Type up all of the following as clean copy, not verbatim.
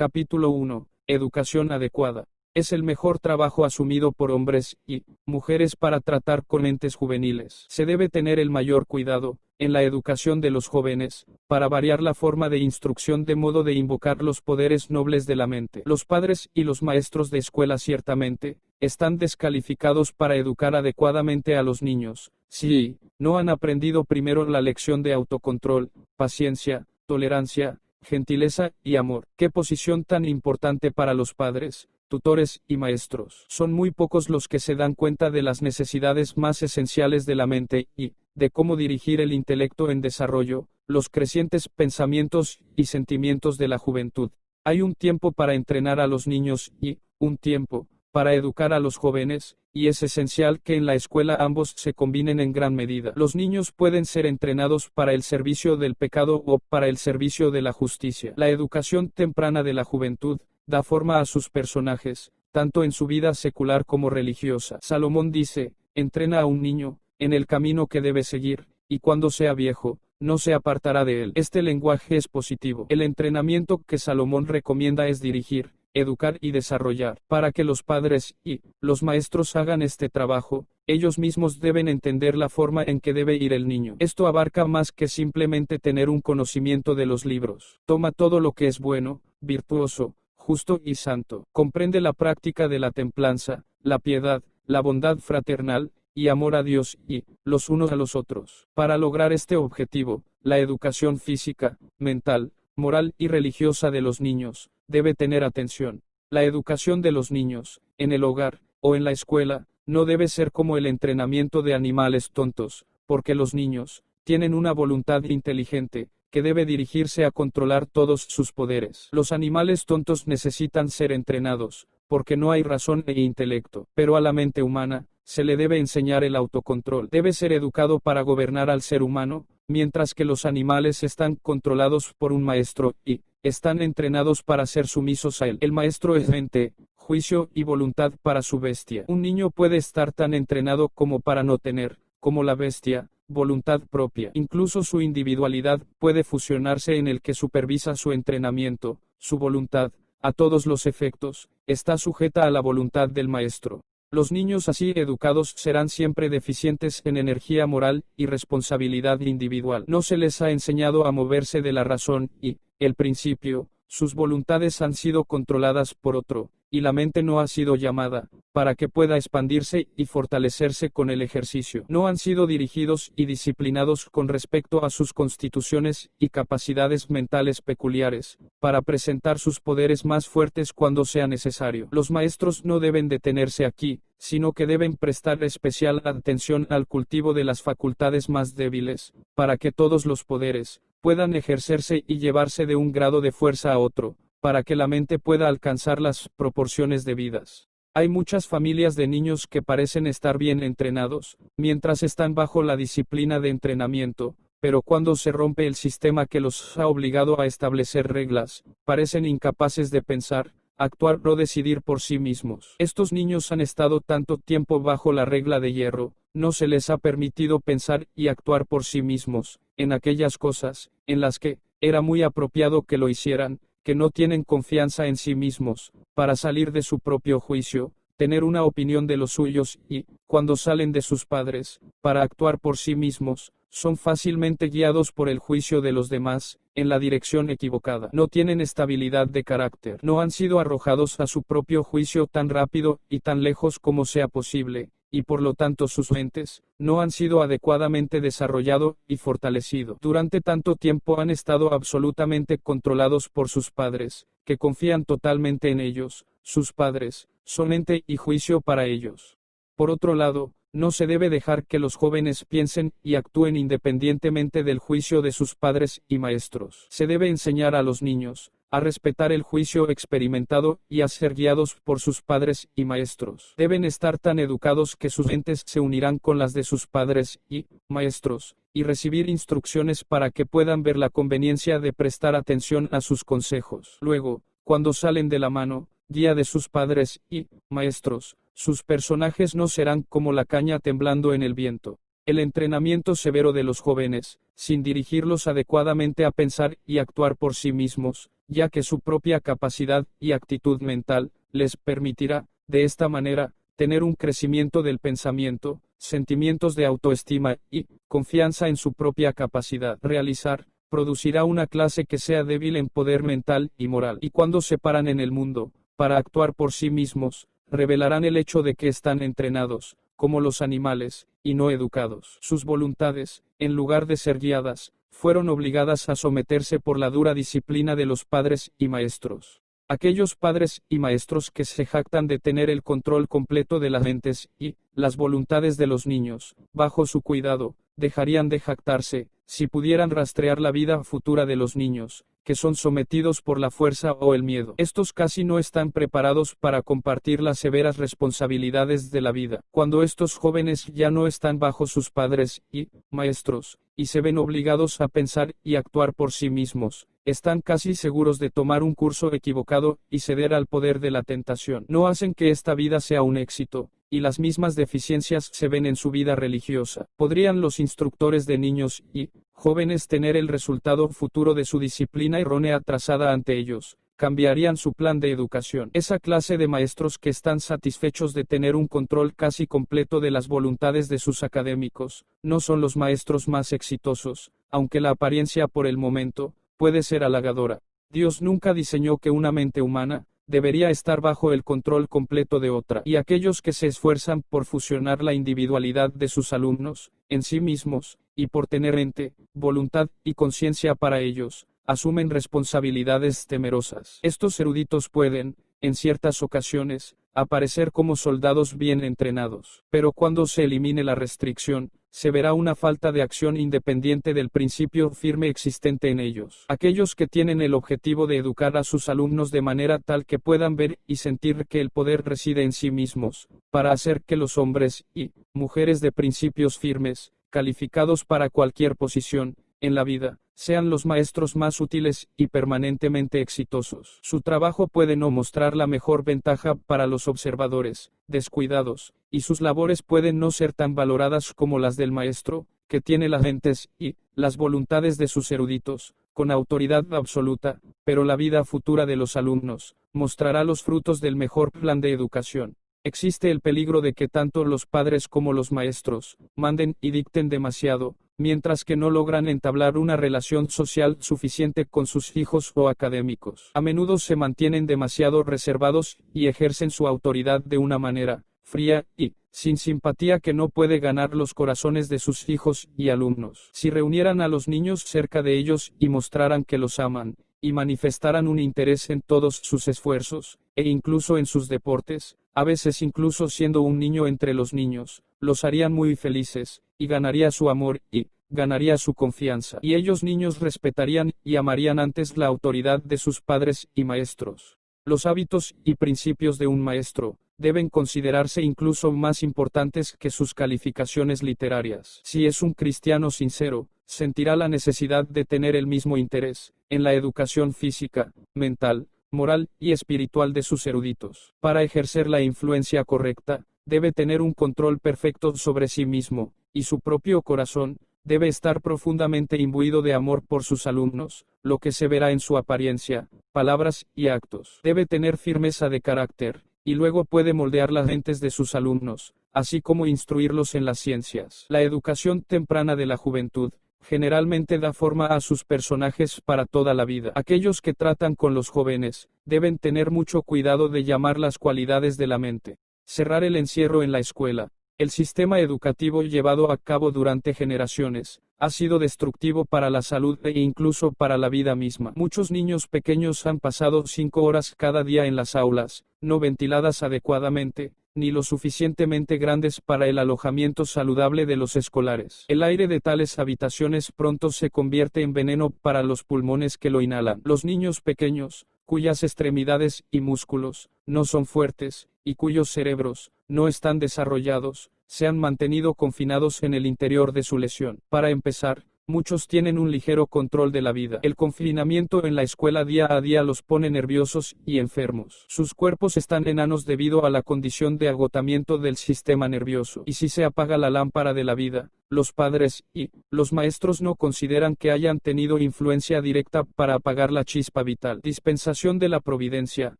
Capítulo 1. Educación adecuada. Es el mejor trabajo asumido por hombres y mujeres para tratar con entes juveniles. Se debe tener el mayor cuidado en la educación de los jóvenes, para variar la forma de instrucción de modo de invocar los poderes nobles de la mente. Los padres y los maestros de escuela ciertamente están descalificados para educar adecuadamente a los niños, si no han aprendido primero la lección de autocontrol, paciencia, tolerancia, gentileza y amor. ¿Qué posición tan importante para los padres, tutores y maestros? Son muy pocos los que se dan cuenta de las necesidades más esenciales de la mente y de cómo dirigir el intelecto en desarrollo, los crecientes pensamientos y sentimientos de la juventud. Hay un tiempo para entrenar a los niños y un tiempo para educar a los jóvenes, y es esencial que en la escuela ambos se combinen en gran medida. Los niños pueden ser entrenados para el servicio del pecado o para el servicio de la justicia. La educación temprana de la juventud da forma a sus personajes, tanto en su vida secular como religiosa. Salomón dice: entrena a un niño en el camino que debe seguir, y cuando sea viejo, no se apartará de él. Este lenguaje es positivo. El entrenamiento que Salomón recomienda es dirigir, educar y desarrollar. Para que los padres y los maestros hagan este trabajo, ellos mismos deben entender la forma en que debe ir el niño. Esto abarca más que simplemente tener un conocimiento de los libros. Toma todo lo que es bueno, virtuoso, justo y santo. Comprende la práctica de la templanza, la piedad, la bondad fraternal, y amor a Dios y los unos a los otros. Para lograr este objetivo, la educación física, mental, moral y religiosa de los niños debe tener atención. La educación de los niños, en el hogar o en la escuela, no debe ser como el entrenamiento de animales tontos, porque los niños tienen una voluntad inteligente que debe dirigirse a controlar todos sus poderes. Los animales tontos necesitan ser entrenados, porque no hay razón e intelecto, pero a la mente humana se le debe enseñar el autocontrol. Debe ser educado para gobernar al ser humano, mientras que los animales están controlados por un maestro y están entrenados para ser sumisos a él. El maestro es mente, juicio y voluntad para su bestia. Un niño puede estar tan entrenado como para no tener, como la bestia, voluntad propia. Incluso su individualidad puede fusionarse en el que supervisa su entrenamiento. Su voluntad, a todos los efectos, está sujeta a la voluntad del maestro. Los niños así educados serán siempre deficientes en energía moral y responsabilidad individual. No se les ha enseñado a moverse de la razón y el principio. Sus voluntades han sido controladas por otro, y la mente no ha sido llamada para que pueda expandirse y fortalecerse con el ejercicio. No han sido dirigidos y disciplinados con respecto a sus constituciones y capacidades mentales peculiares, para presentar sus poderes más fuertes cuando sea necesario. Los maestros no deben detenerse aquí, sino que deben prestar especial atención al cultivo de las facultades más débiles, para que todos los poderes puedan ejercerse y llevarse de un grado de fuerza a otro, para que la mente pueda alcanzar las proporciones debidas. Hay muchas familias de niños que parecen estar bien entrenados, mientras están bajo la disciplina de entrenamiento, pero cuando se rompe el sistema que los ha obligado a establecer reglas, parecen incapaces de pensar, actuar o decidir por sí mismos. Estos niños han estado tanto tiempo bajo la regla de hierro, no se les ha permitido pensar y actuar por sí mismos, en aquellas cosas, en las que era muy apropiado que lo hicieran, que no tienen confianza en sí mismos, para salir de su propio juicio, tener una opinión de los suyos y, cuando salen de sus padres, para actuar por sí mismos, son fácilmente guiados por el juicio de los demás, en la dirección equivocada. No tienen estabilidad de carácter. No han sido arrojados a su propio juicio tan rápido y tan lejos como sea posible, y por lo tanto sus mentes no han sido adecuadamente desarrollado y fortalecido. Durante tanto tiempo han estado absolutamente controlados por sus padres, que confían totalmente en ellos. Sus padres son ente y juicio para ellos. Por otro lado, no se debe dejar que los jóvenes piensen y actúen independientemente del juicio de sus padres y maestros. Se debe enseñar a los niños a respetar el juicio experimentado y a ser guiados por sus padres y maestros. Deben estar tan educados que sus mentes se unirán con las de sus padres y maestros, y recibir instrucciones para que puedan ver la conveniencia de prestar atención a sus consejos. Luego, cuando salen de la mano, guía de sus padres y maestros, sus personajes no serán como la caña temblando en el viento. El entrenamiento severo de los jóvenes, sin dirigirlos adecuadamente a pensar y actuar por sí mismos, ya que su propia capacidad y actitud mental les permitirá, de esta manera, tener un crecimiento del pensamiento, sentimientos de autoestima y confianza en su propia capacidad. Realizar, producirá una clase que sea débil en poder mental y moral. Y cuando se paran en el mundo, para actuar por sí mismos, revelarán el hecho de que están entrenados, como los animales, y no educados. Sus voluntades, en lugar de ser guiadas, fueron obligadas a someterse por la dura disciplina de los padres y maestros. Aquellos padres y maestros que se jactan de tener el control completo de las mentes y las voluntades de los niños, bajo su cuidado, dejarían de jactarse, si pudieran rastrear la vida futura de los niños, que son sometidos por la fuerza o el miedo. Estos casi no están preparados para compartir las severas responsabilidades de la vida. Cuando estos jóvenes ya no están bajo sus padres y maestros, y se ven obligados a pensar y actuar por sí mismos, están casi seguros de tomar un curso equivocado y ceder al poder de la tentación. No hacen que esta vida sea un éxito, y las mismas deficiencias se ven en su vida religiosa. ¿Podrían los instructores de niños y jóvenes tener el resultado futuro de su disciplina errónea trazada ante ellos? Cambiarían su plan de educación. Esa clase de maestros que están satisfechos de tener un control casi completo de las voluntades de sus académicos, no son los maestros más exitosos, aunque la apariencia por el momento puede ser halagadora. Dios nunca diseñó que una mente humana debería estar bajo el control completo de otra, y aquellos que se esfuerzan por fusionar la individualidad de sus alumnos en sí mismos, y por tener mente, voluntad y conciencia para ellos, asumen responsabilidades temerosas. Estos eruditos pueden, en ciertas ocasiones, aparecer como soldados bien entrenados, pero cuando se elimine la restricción, se verá una falta de acción independiente del principio firme existente en ellos. Aquellos que tienen el objetivo de educar a sus alumnos de manera tal que puedan ver y sentir que el poder reside en sí mismos, para hacer que los hombres y mujeres de principios firmes, calificados para cualquier posición en la vida, sean los maestros más útiles y permanentemente exitosos. Su trabajo puede no mostrar la mejor ventaja para los observadores descuidados, y sus labores pueden no ser tan valoradas como las del maestro, que tiene las mentes y las voluntades de sus eruditos, con autoridad absoluta, pero la vida futura de los alumnos mostrará los frutos del mejor plan de educación. Existe el peligro de que tanto los padres como los maestros manden y dicten demasiado, mientras que no logran entablar una relación social suficiente con sus hijos o académicos. A menudo se mantienen demasiado reservados y ejercen su autoridad de una manera fría y sin simpatía que no puede ganar los corazones de sus hijos y alumnos. Si reunieran a los niños cerca de ellos y mostraran que los aman, y manifestaran un interés en todos sus esfuerzos, e incluso en sus deportes, a veces incluso siendo un niño entre los niños, los harían muy felices, y ganaría su amor y ganaría su confianza. Y ellos niños respetarían y amarían antes la autoridad de sus padres y maestros. Los hábitos y principios de un maestro deben considerarse incluso más importantes que sus calificaciones literarias. Si es un cristiano sincero, sentirá la necesidad de tener el mismo interés en la educación física, mental, moral y espiritual de sus eruditos. Para ejercer la influencia correcta, debe tener un control perfecto sobre sí mismo, y su propio corazón debe estar profundamente imbuido de amor por sus alumnos, lo que se verá en su apariencia, palabras y actos. Debe tener firmeza de carácter, y luego puede moldear las mentes de sus alumnos, así como instruirlos en las ciencias. La educación temprana de la juventud generalmente da forma a sus personajes para toda la vida. Aquellos que tratan con los jóvenes deben tener mucho cuidado de llamar las cualidades de la mente. Cerrar el encierro en la escuela. El sistema educativo llevado a cabo durante generaciones ha sido destructivo para la salud e incluso para la vida misma. Muchos niños pequeños han pasado 5 horas cada día en las aulas, no ventiladas adecuadamente, ni lo suficientemente grandes para el alojamiento saludable de los escolares. El aire de tales habitaciones pronto se convierte en veneno para los pulmones que lo inhalan. Los niños pequeños, cuyas extremidades y músculos no son fuertes, y cuyos cerebros no están desarrollados, se han mantenido confinados en el interior de su lesión. Para empezar, Muchos tienen un ligero control de la vida. El confinamiento en la escuela día a día los pone nerviosos y enfermos. Sus cuerpos están enanos debido a la condición de agotamiento del sistema nervioso. Y si se apaga la lámpara de la vida, los padres y los maestros no consideran que hayan tenido influencia directa para apagar la chispa vital. Dispensación de la providencia,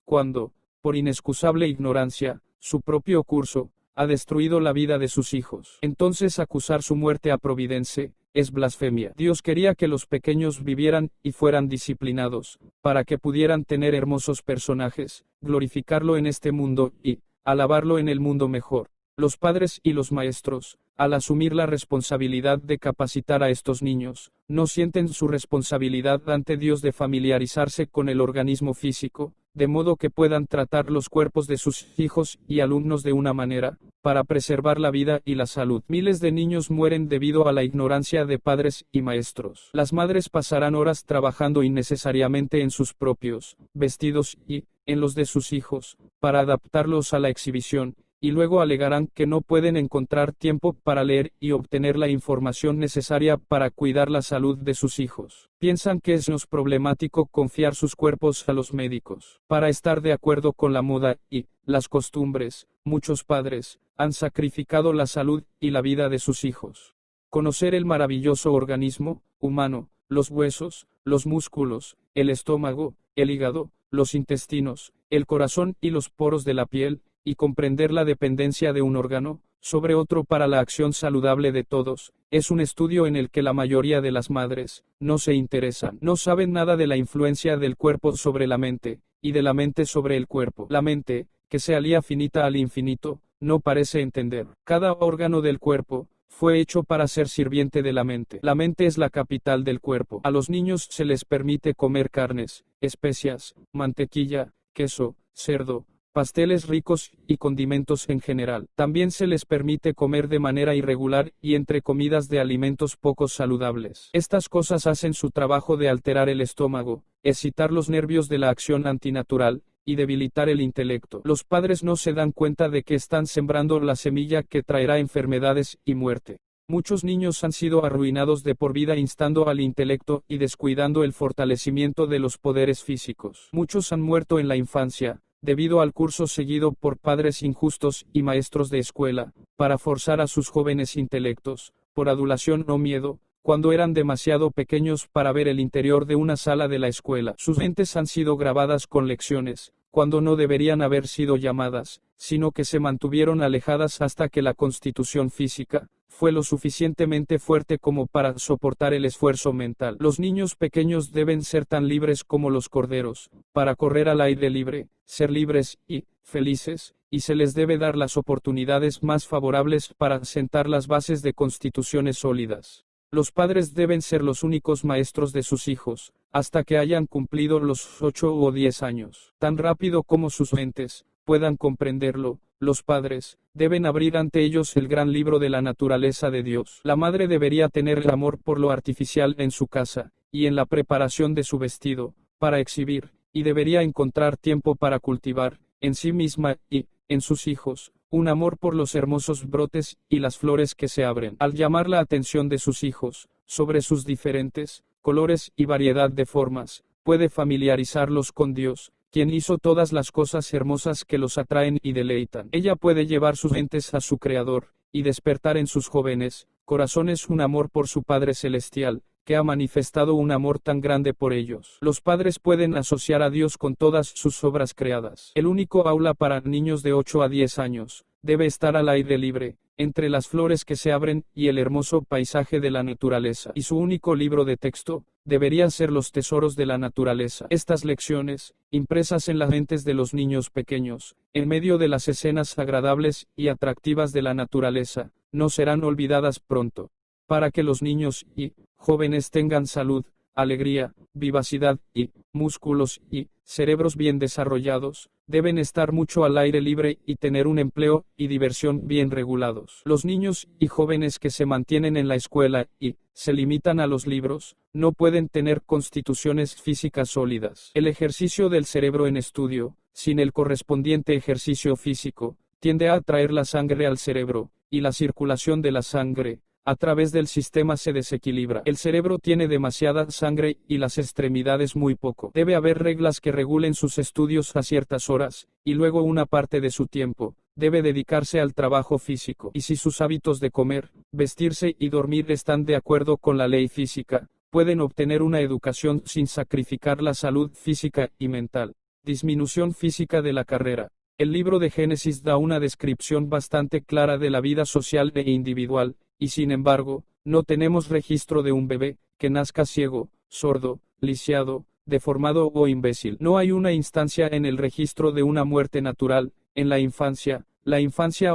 cuando, por inexcusable ignorancia, su propio curso ha destruido la vida de sus hijos. Entonces acusar su muerte a providence es blasfemia. Dios quería que los pequeños vivieran y fueran disciplinados, para que pudieran tener hermosos personajes, glorificarlo en este mundo y alabarlo en el mundo mejor. Los padres y los maestros, al asumir la responsabilidad de capacitar a estos niños, no sienten su responsabilidad ante Dios de familiarizarse con el organismo físico, de modo que puedan tratar los cuerpos de sus hijos y alumnos de una manera, para preservar la vida y la salud. Miles de niños mueren debido a la ignorancia de padres y maestros. Las madres pasarán horas trabajando innecesariamente en sus propios vestidos y en los de sus hijos, para adaptarlos a la exhibición, y luego alegarán que no pueden encontrar tiempo para leer y obtener la información necesaria para cuidar la salud de sus hijos. Piensan que es menos problemático confiar sus cuerpos a los médicos. Para estar de acuerdo con la moda y las costumbres, muchos padres han sacrificado la salud y la vida de sus hijos. Conocer el maravilloso organismo humano, los huesos, los músculos, el estómago, el hígado, los intestinos, el corazón y los poros de la piel, y comprender la dependencia de un órgano sobre otro para la acción saludable de todos, es un estudio en el que la mayoría de las madres no se interesan. No saben nada de la influencia del cuerpo sobre la mente, y de la mente sobre el cuerpo. La mente, que se alía finita al infinito, no parece entender. Cada órgano del cuerpo fue hecho para ser sirviente de la mente. La mente es la capital del cuerpo. A los niños se les permite comer carnes, especias, mantequilla, queso, cerdo, pasteles ricos y condimentos en general. También se les permite comer de manera irregular y entre comidas de alimentos poco saludables. Estas cosas hacen su trabajo de alterar el estómago, excitar los nervios de la acción antinatural, y debilitar el intelecto. Los padres no se dan cuenta de que están sembrando la semilla que traerá enfermedades y muerte. Muchos niños han sido arruinados de por vida instando al intelecto y descuidando el fortalecimiento de los poderes físicos. Muchos han muerto en la infancia, debido al curso seguido por padres injustos y maestros de escuela, para forzar a sus jóvenes intelectos, por adulación o miedo, cuando eran demasiado pequeños para ver el interior de una sala de la escuela. Sus mentes han sido grabadas con lecciones, cuando no deberían haber sido llamadas, sino que se mantuvieron alejadas hasta que la constitución física fue lo suficientemente fuerte como para soportar el esfuerzo mental. Los niños pequeños deben ser tan libres como los corderos, para correr al aire libre, ser libres y felices, y se les debe dar las oportunidades más favorables para sentar las bases de constituciones sólidas. Los padres deben ser los únicos maestros de sus hijos, hasta que hayan cumplido los 8 o 10 años. Tan rápido como sus mentes puedan comprenderlo, los padres deben abrir ante ellos el gran libro de la naturaleza de Dios. La madre debería tener el amor por lo artificial en su casa, y en la preparación de su vestido, para exhibir, y debería encontrar tiempo para cultivar, en sí misma y en sus hijos, un amor por los hermosos brotes y las flores que se abren. Al llamar la atención de sus hijos sobre sus diferentes colores y variedad de formas, puede familiarizarlos con Dios, quien hizo todas las cosas hermosas que los atraen y deleitan. Ella puede llevar sus mentes a su Creador, y despertar en sus jóvenes corazones un amor por su Padre Celestial, que ha manifestado un amor tan grande por ellos. Los padres pueden asociar a Dios con todas sus obras creadas. El único aula para niños de 8 a 10 años debe estar al aire libre, entre las flores que se abren y el hermoso paisaje de la naturaleza. Y su único libro de texto deberían ser los tesoros de la naturaleza. Estas lecciones, impresas en las mentes de los niños pequeños, en medio de las escenas agradables y atractivas de la naturaleza, no serán olvidadas pronto. Para que los niños y jóvenes tengan salud, alegría, vivacidad y músculos y cerebros bien desarrollados, deben estar mucho al aire libre y tener un empleo y diversión bien regulados. Los niños y jóvenes que se mantienen en la escuela y se limitan a los libros, no pueden tener constituciones físicas sólidas. El ejercicio del cerebro en estudio, sin el correspondiente ejercicio físico, tiende a atraer la sangre al cerebro, y la circulación de la sangre a través del sistema se desequilibra. El cerebro tiene demasiada sangre y las extremidades muy poco. Debe haber reglas que regulen sus estudios a ciertas horas, y luego una parte de su tiempo debe dedicarse al trabajo físico. Y si sus hábitos de comer, vestirse y dormir están de acuerdo con la ley física, pueden obtener una educación sin sacrificar la salud física y mental. Disminución física de la carrera. El libro de Génesis da una descripción bastante clara de la vida social e individual, y sin embargo, no tenemos registro de un bebé que nazca ciego, sordo, lisiado, deformado o imbécil. No hay una instancia en el registro de una muerte natural, en la infancia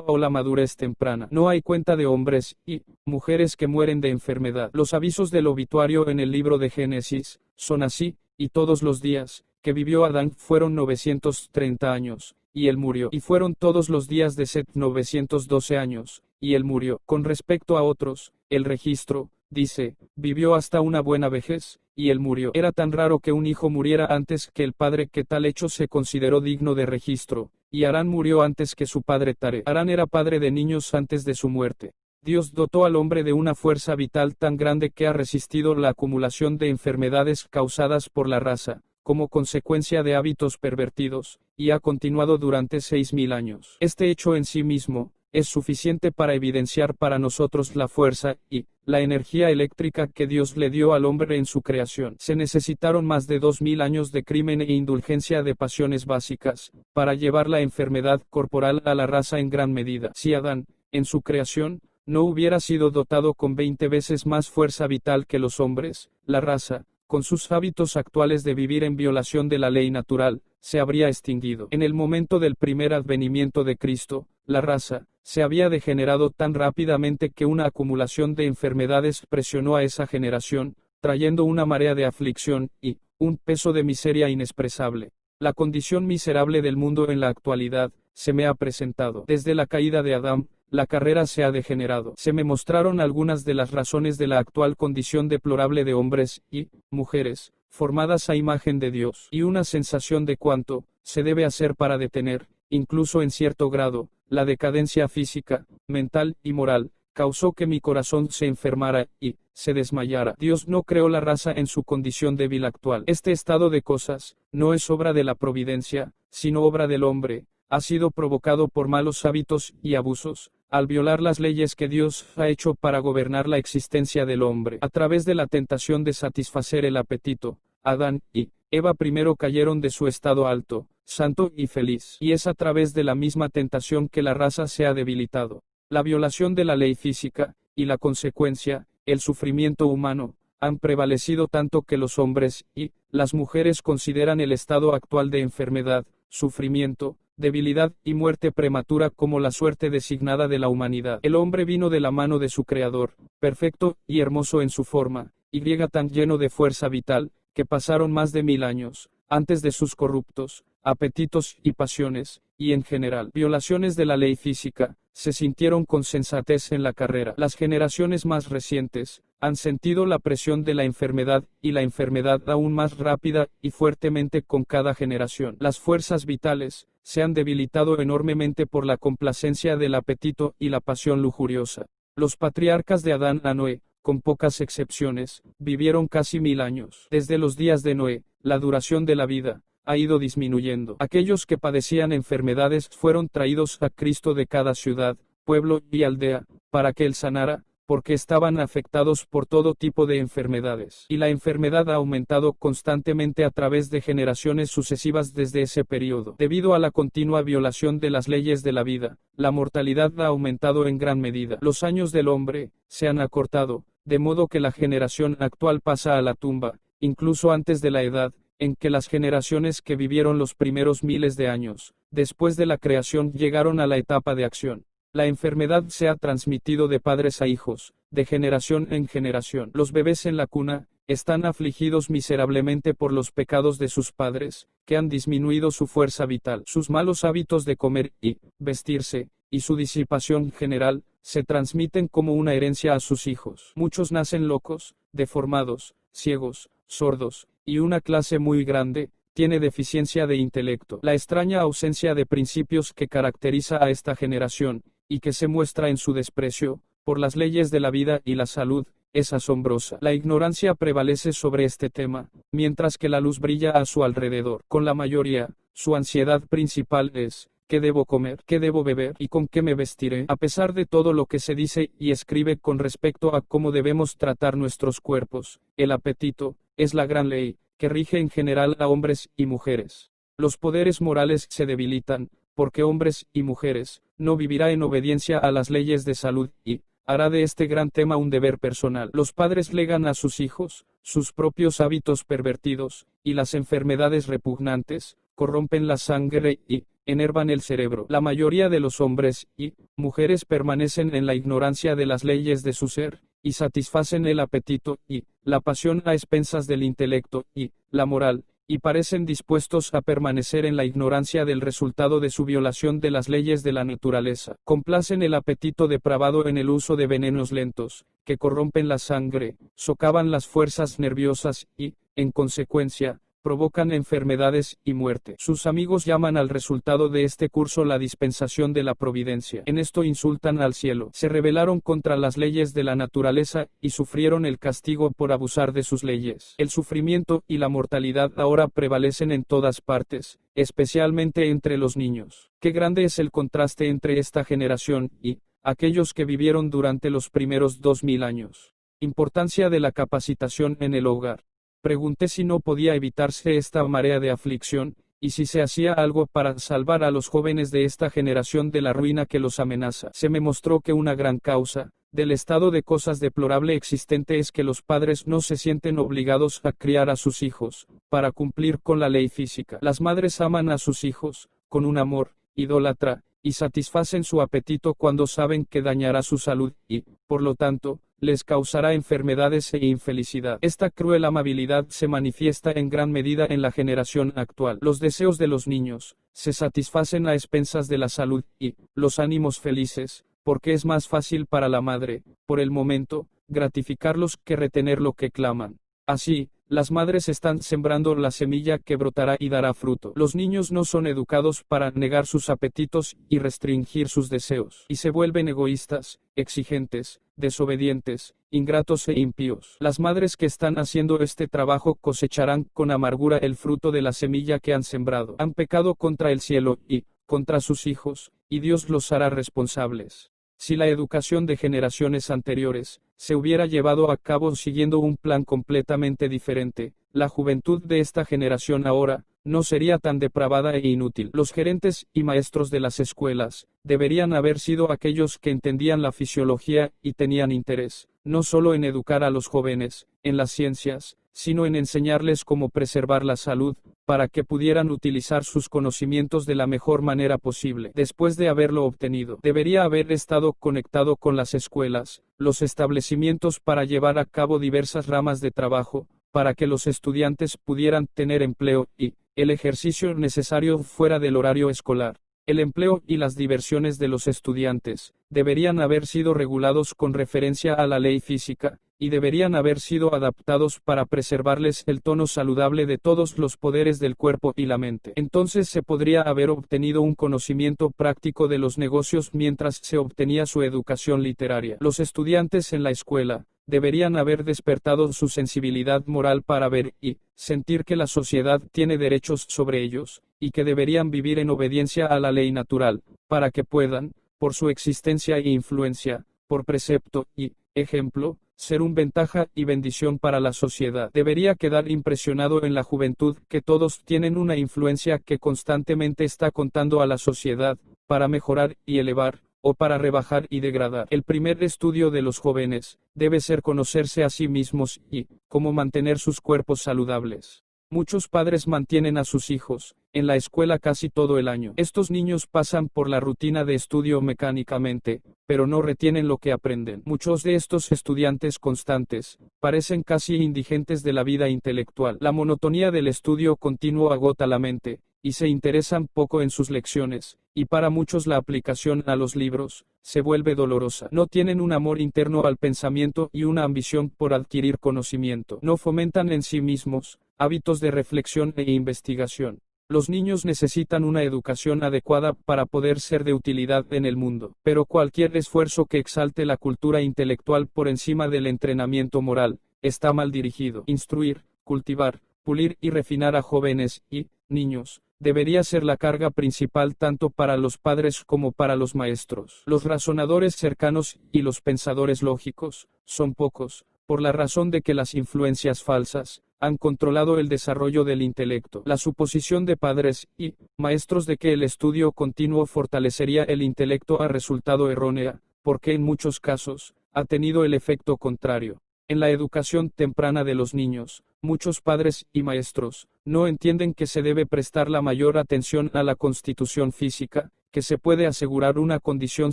o la madurez temprana. No hay cuenta de hombres y mujeres que mueren de enfermedad. Los avisos del obituario en el libro de Génesis son así, y todos los días que vivió Adán fueron 930 años, y él murió. Y fueron todos los días de Set 912 años, y él murió. Con respecto a otros, el registro dice, vivió hasta una buena vejez, y él murió. Era tan raro que un hijo muriera antes que el padre que tal hecho se consideró digno de registro, y Arán murió antes que su padre Tare. Arán era padre de niños antes de su muerte. Dios dotó al hombre de una fuerza vital tan grande que ha resistido la acumulación de enfermedades causadas por la raza, como consecuencia de hábitos pervertidos, y ha continuado durante 6.000 años. Este hecho en sí mismo es suficiente para evidenciar para nosotros la fuerza y la energía eléctrica que Dios le dio al hombre en su creación. Se necesitaron más de 2.000 años de crimen e indulgencia de pasiones básicas para llevar la enfermedad corporal a la raza en gran medida. Si Adán, en su creación, no hubiera sido dotado con 20 veces más fuerza vital que los hombres, la raza, con sus hábitos actuales de vivir en violación de la ley natural, se habría extinguido. En el momento del primer advenimiento de Cristo, la raza se había degenerado tan rápidamente que una acumulación de enfermedades presionó a esa generación, trayendo una marea de aflicción y un peso de miseria inexpresable. La condición miserable del mundo en la actualidad se me ha presentado. Desde la caída de Adán, la carrera se ha degenerado. Se me mostraron algunas de las razones de la actual condición deplorable de hombres y mujeres, formadas a imagen de Dios, y una sensación de cuánto se debe hacer para detener, incluso en cierto grado, la decadencia física, mental y moral, causó que mi corazón se enfermara y se desmayara. Dios no creó la raza en su condición débil actual. Este estado de cosas no es obra de la providencia, sino obra del hombre. Ha sido provocado por malos hábitos y abusos, al violar las leyes que Dios ha hecho para gobernar la existencia del hombre. A través de la tentación de satisfacer el apetito, Adán y Eva primero cayeron de su estado alto, santo y feliz. Y es a través de la misma tentación que la raza se ha debilitado. La violación de la ley física, y la consecuencia, el sufrimiento humano, han prevalecido tanto que los hombres y las mujeres consideran el estado actual de enfermedad, sufrimiento, debilidad y muerte prematura como la suerte designada de la humanidad. El hombre vino de la mano de su Creador, perfecto y hermoso en su forma, y tan lleno de fuerza vital, que pasaron más de 1000 años, antes de sus corruptos apetitos y pasiones, y en general violaciones de la ley física, se sintieron con sensatez en la carrera. Las generaciones más recientes han sentido la presión de la enfermedad, y la enfermedad aún más rápida y fuertemente con cada generación. Las fuerzas vitales se han debilitado enormemente por la complacencia del apetito y la pasión lujuriosa. Los patriarcas de Adán a Noé, con pocas excepciones, vivieron casi 1000 años. Desde los días de Noé, la duración de la vida ha ido disminuyendo. Aquellos que padecían enfermedades fueron traídos a Cristo de cada ciudad, pueblo y aldea, para que él sanara, porque estaban afectados por todo tipo de enfermedades. Y la enfermedad ha aumentado constantemente a través de generaciones sucesivas desde ese periodo. Debido a la continua violación de las leyes de la vida, la mortalidad ha aumentado en gran medida. Los años del hombre se han acortado, de modo que la generación actual pasa a la tumba, incluso antes de la edad en que las generaciones que vivieron los primeros miles de años, después de la creación, llegaron a la etapa de acción. La enfermedad se ha transmitido de padres a hijos, de generación en generación. Los bebés en la cuna están afligidos miserablemente por los pecados de sus padres, que han disminuido su fuerza vital. Sus malos hábitos de comer y vestirse, y su disipación general, se transmiten como una herencia a sus hijos. Muchos nacen locos, deformados, ciegos, sordos, y una clase muy grande tiene deficiencia de intelecto. La extraña ausencia de principios que caracteriza a esta generación, y que se muestra en su desprecio por las leyes de la vida y la salud, es asombrosa. La ignorancia prevalece sobre este tema, mientras que la luz brilla a su alrededor. Con la mayoría, su ansiedad principal es: ¿qué debo comer? ¿Qué debo beber? ¿Y con qué me vestiré? A pesar de todo lo que se dice y escribe con respecto a cómo debemos tratar nuestros cuerpos, el apetito es la gran ley que rige en general a hombres y mujeres. Los poderes morales se debilitan, porque hombres y mujeres no vivirá en obediencia a las leyes de salud y hará de este gran tema un deber personal. Los padres legan a sus hijos sus propios hábitos pervertidos, y las enfermedades repugnantes corrompen la sangre y enervan el cerebro. La mayoría de los hombres y mujeres permanecen en la ignorancia de las leyes de su ser, y satisfacen el apetito y la pasión a expensas del intelecto y la moral, y parecen dispuestos a permanecer en la ignorancia del resultado de su violación de las leyes de la naturaleza. Complacen el apetito depravado en el uso de venenos lentos, que corrompen la sangre, socavan las fuerzas nerviosas y, en consecuencia, provocan enfermedades y muerte. Sus amigos llaman al resultado de este curso la dispensación de la providencia. En esto insultan al cielo. Se rebelaron contra las leyes de la naturaleza y sufrieron el castigo por abusar de sus leyes. El sufrimiento y la mortalidad ahora prevalecen en todas partes, especialmente entre los niños. Qué grande es el contraste entre esta generación y aquellos que vivieron durante los primeros 2000 años. Importancia de la capacitación en el hogar. Pregunté si no podía evitarse esta marea de aflicción, y si se hacía algo para salvar a los jóvenes de esta generación de la ruina que los amenaza. Se me mostró que una gran causa del estado de cosas deplorable existente es que los padres no se sienten obligados a criar a sus hijos, para cumplir con la ley física. Las madres aman a sus hijos, con un amor idólatra, y satisfacen su apetito cuando saben que dañará su salud y, por lo tanto, les causará enfermedades e infelicidad. Esta cruel amabilidad se manifiesta en gran medida en la generación actual. Los deseos de los niños se satisfacen a expensas de la salud y los ánimos felices, porque es más fácil para la madre, por el momento, gratificarlos que retener lo que claman. Así, las madres están sembrando la semilla que brotará y dará fruto. Los niños no son educados para negar sus apetitos y restringir sus deseos, y se vuelven egoístas, exigentes, desobedientes, ingratos e impíos. Las madres que están haciendo este trabajo cosecharán con amargura el fruto de la semilla que han sembrado. Han pecado contra el cielo y contra sus hijos, y Dios los hará responsables. Si la educación de generaciones anteriores se hubiera llevado a cabo siguiendo un plan completamente diferente, la juventud de esta generación ahora no sería tan depravada e inútil. Los gerentes y maestros de las escuelas deberían haber sido aquellos que entendían la fisiología y tenían interés, no solo en educar a los jóvenes en las ciencias, sino en enseñarles cómo preservar la salud, para que pudieran utilizar sus conocimientos de la mejor manera posible. Después de haberlo obtenido, debería haber estado conectado con las escuelas, los establecimientos para llevar a cabo diversas ramas de trabajo, para que los estudiantes pudieran tener empleo y el ejercicio necesario fuera del horario escolar. El empleo y las diversiones de los estudiantes deberían haber sido regulados con referencia a la ley física, y deberían haber sido adaptados para preservarles el tono saludable de todos los poderes del cuerpo y la mente. Entonces se podría haber obtenido un conocimiento práctico de los negocios mientras se obtenía su educación literaria. Los estudiantes en la escuela deberían haber despertado su sensibilidad moral para ver y sentir que la sociedad tiene derechos sobre ellos, y que deberían vivir en obediencia a la ley natural, para que puedan, por su existencia e influencia, por precepto y ejemplo, ser un ventaja y bendición para la sociedad. Debería quedar impresionado en la juventud que todos tienen una influencia que constantemente está contando a la sociedad, para mejorar y elevar, o para rebajar y degradar. El primer estudio de los jóvenes debe ser conocerse a sí mismos y cómo mantener sus cuerpos saludables. Muchos padres mantienen a sus hijos en la escuela casi todo el año. Estos niños pasan por la rutina de estudio mecánicamente, pero no retienen lo que aprenden. Muchos de estos estudiantes constantes parecen casi indigentes de la vida intelectual. La monotonía del estudio continuo agota la mente, y se interesan poco en sus lecciones, y para muchos la aplicación a los libros se vuelve dolorosa. No tienen un amor interno al pensamiento y una ambición por adquirir conocimiento. No fomentan en sí mismos hábitos de reflexión e investigación. Los niños necesitan una educación adecuada para poder ser de utilidad en el mundo, pero cualquier esfuerzo que exalte la cultura intelectual por encima del entrenamiento moral, está mal dirigido. Instruir, cultivar, pulir y refinar a jóvenes y niños debería ser la carga principal tanto para los padres como para los maestros. Los razonadores cercanos y los pensadores lógicos son pocos, por la razón de que las influencias falsas han controlado el desarrollo del intelecto. La suposición de padres y maestros de que el estudio continuo fortalecería el intelecto ha resultado errónea, porque en muchos casos ha tenido el efecto contrario. En la educación temprana de los niños, muchos padres y maestros no entienden que se debe prestar la mayor atención a la constitución física, que se puede asegurar una condición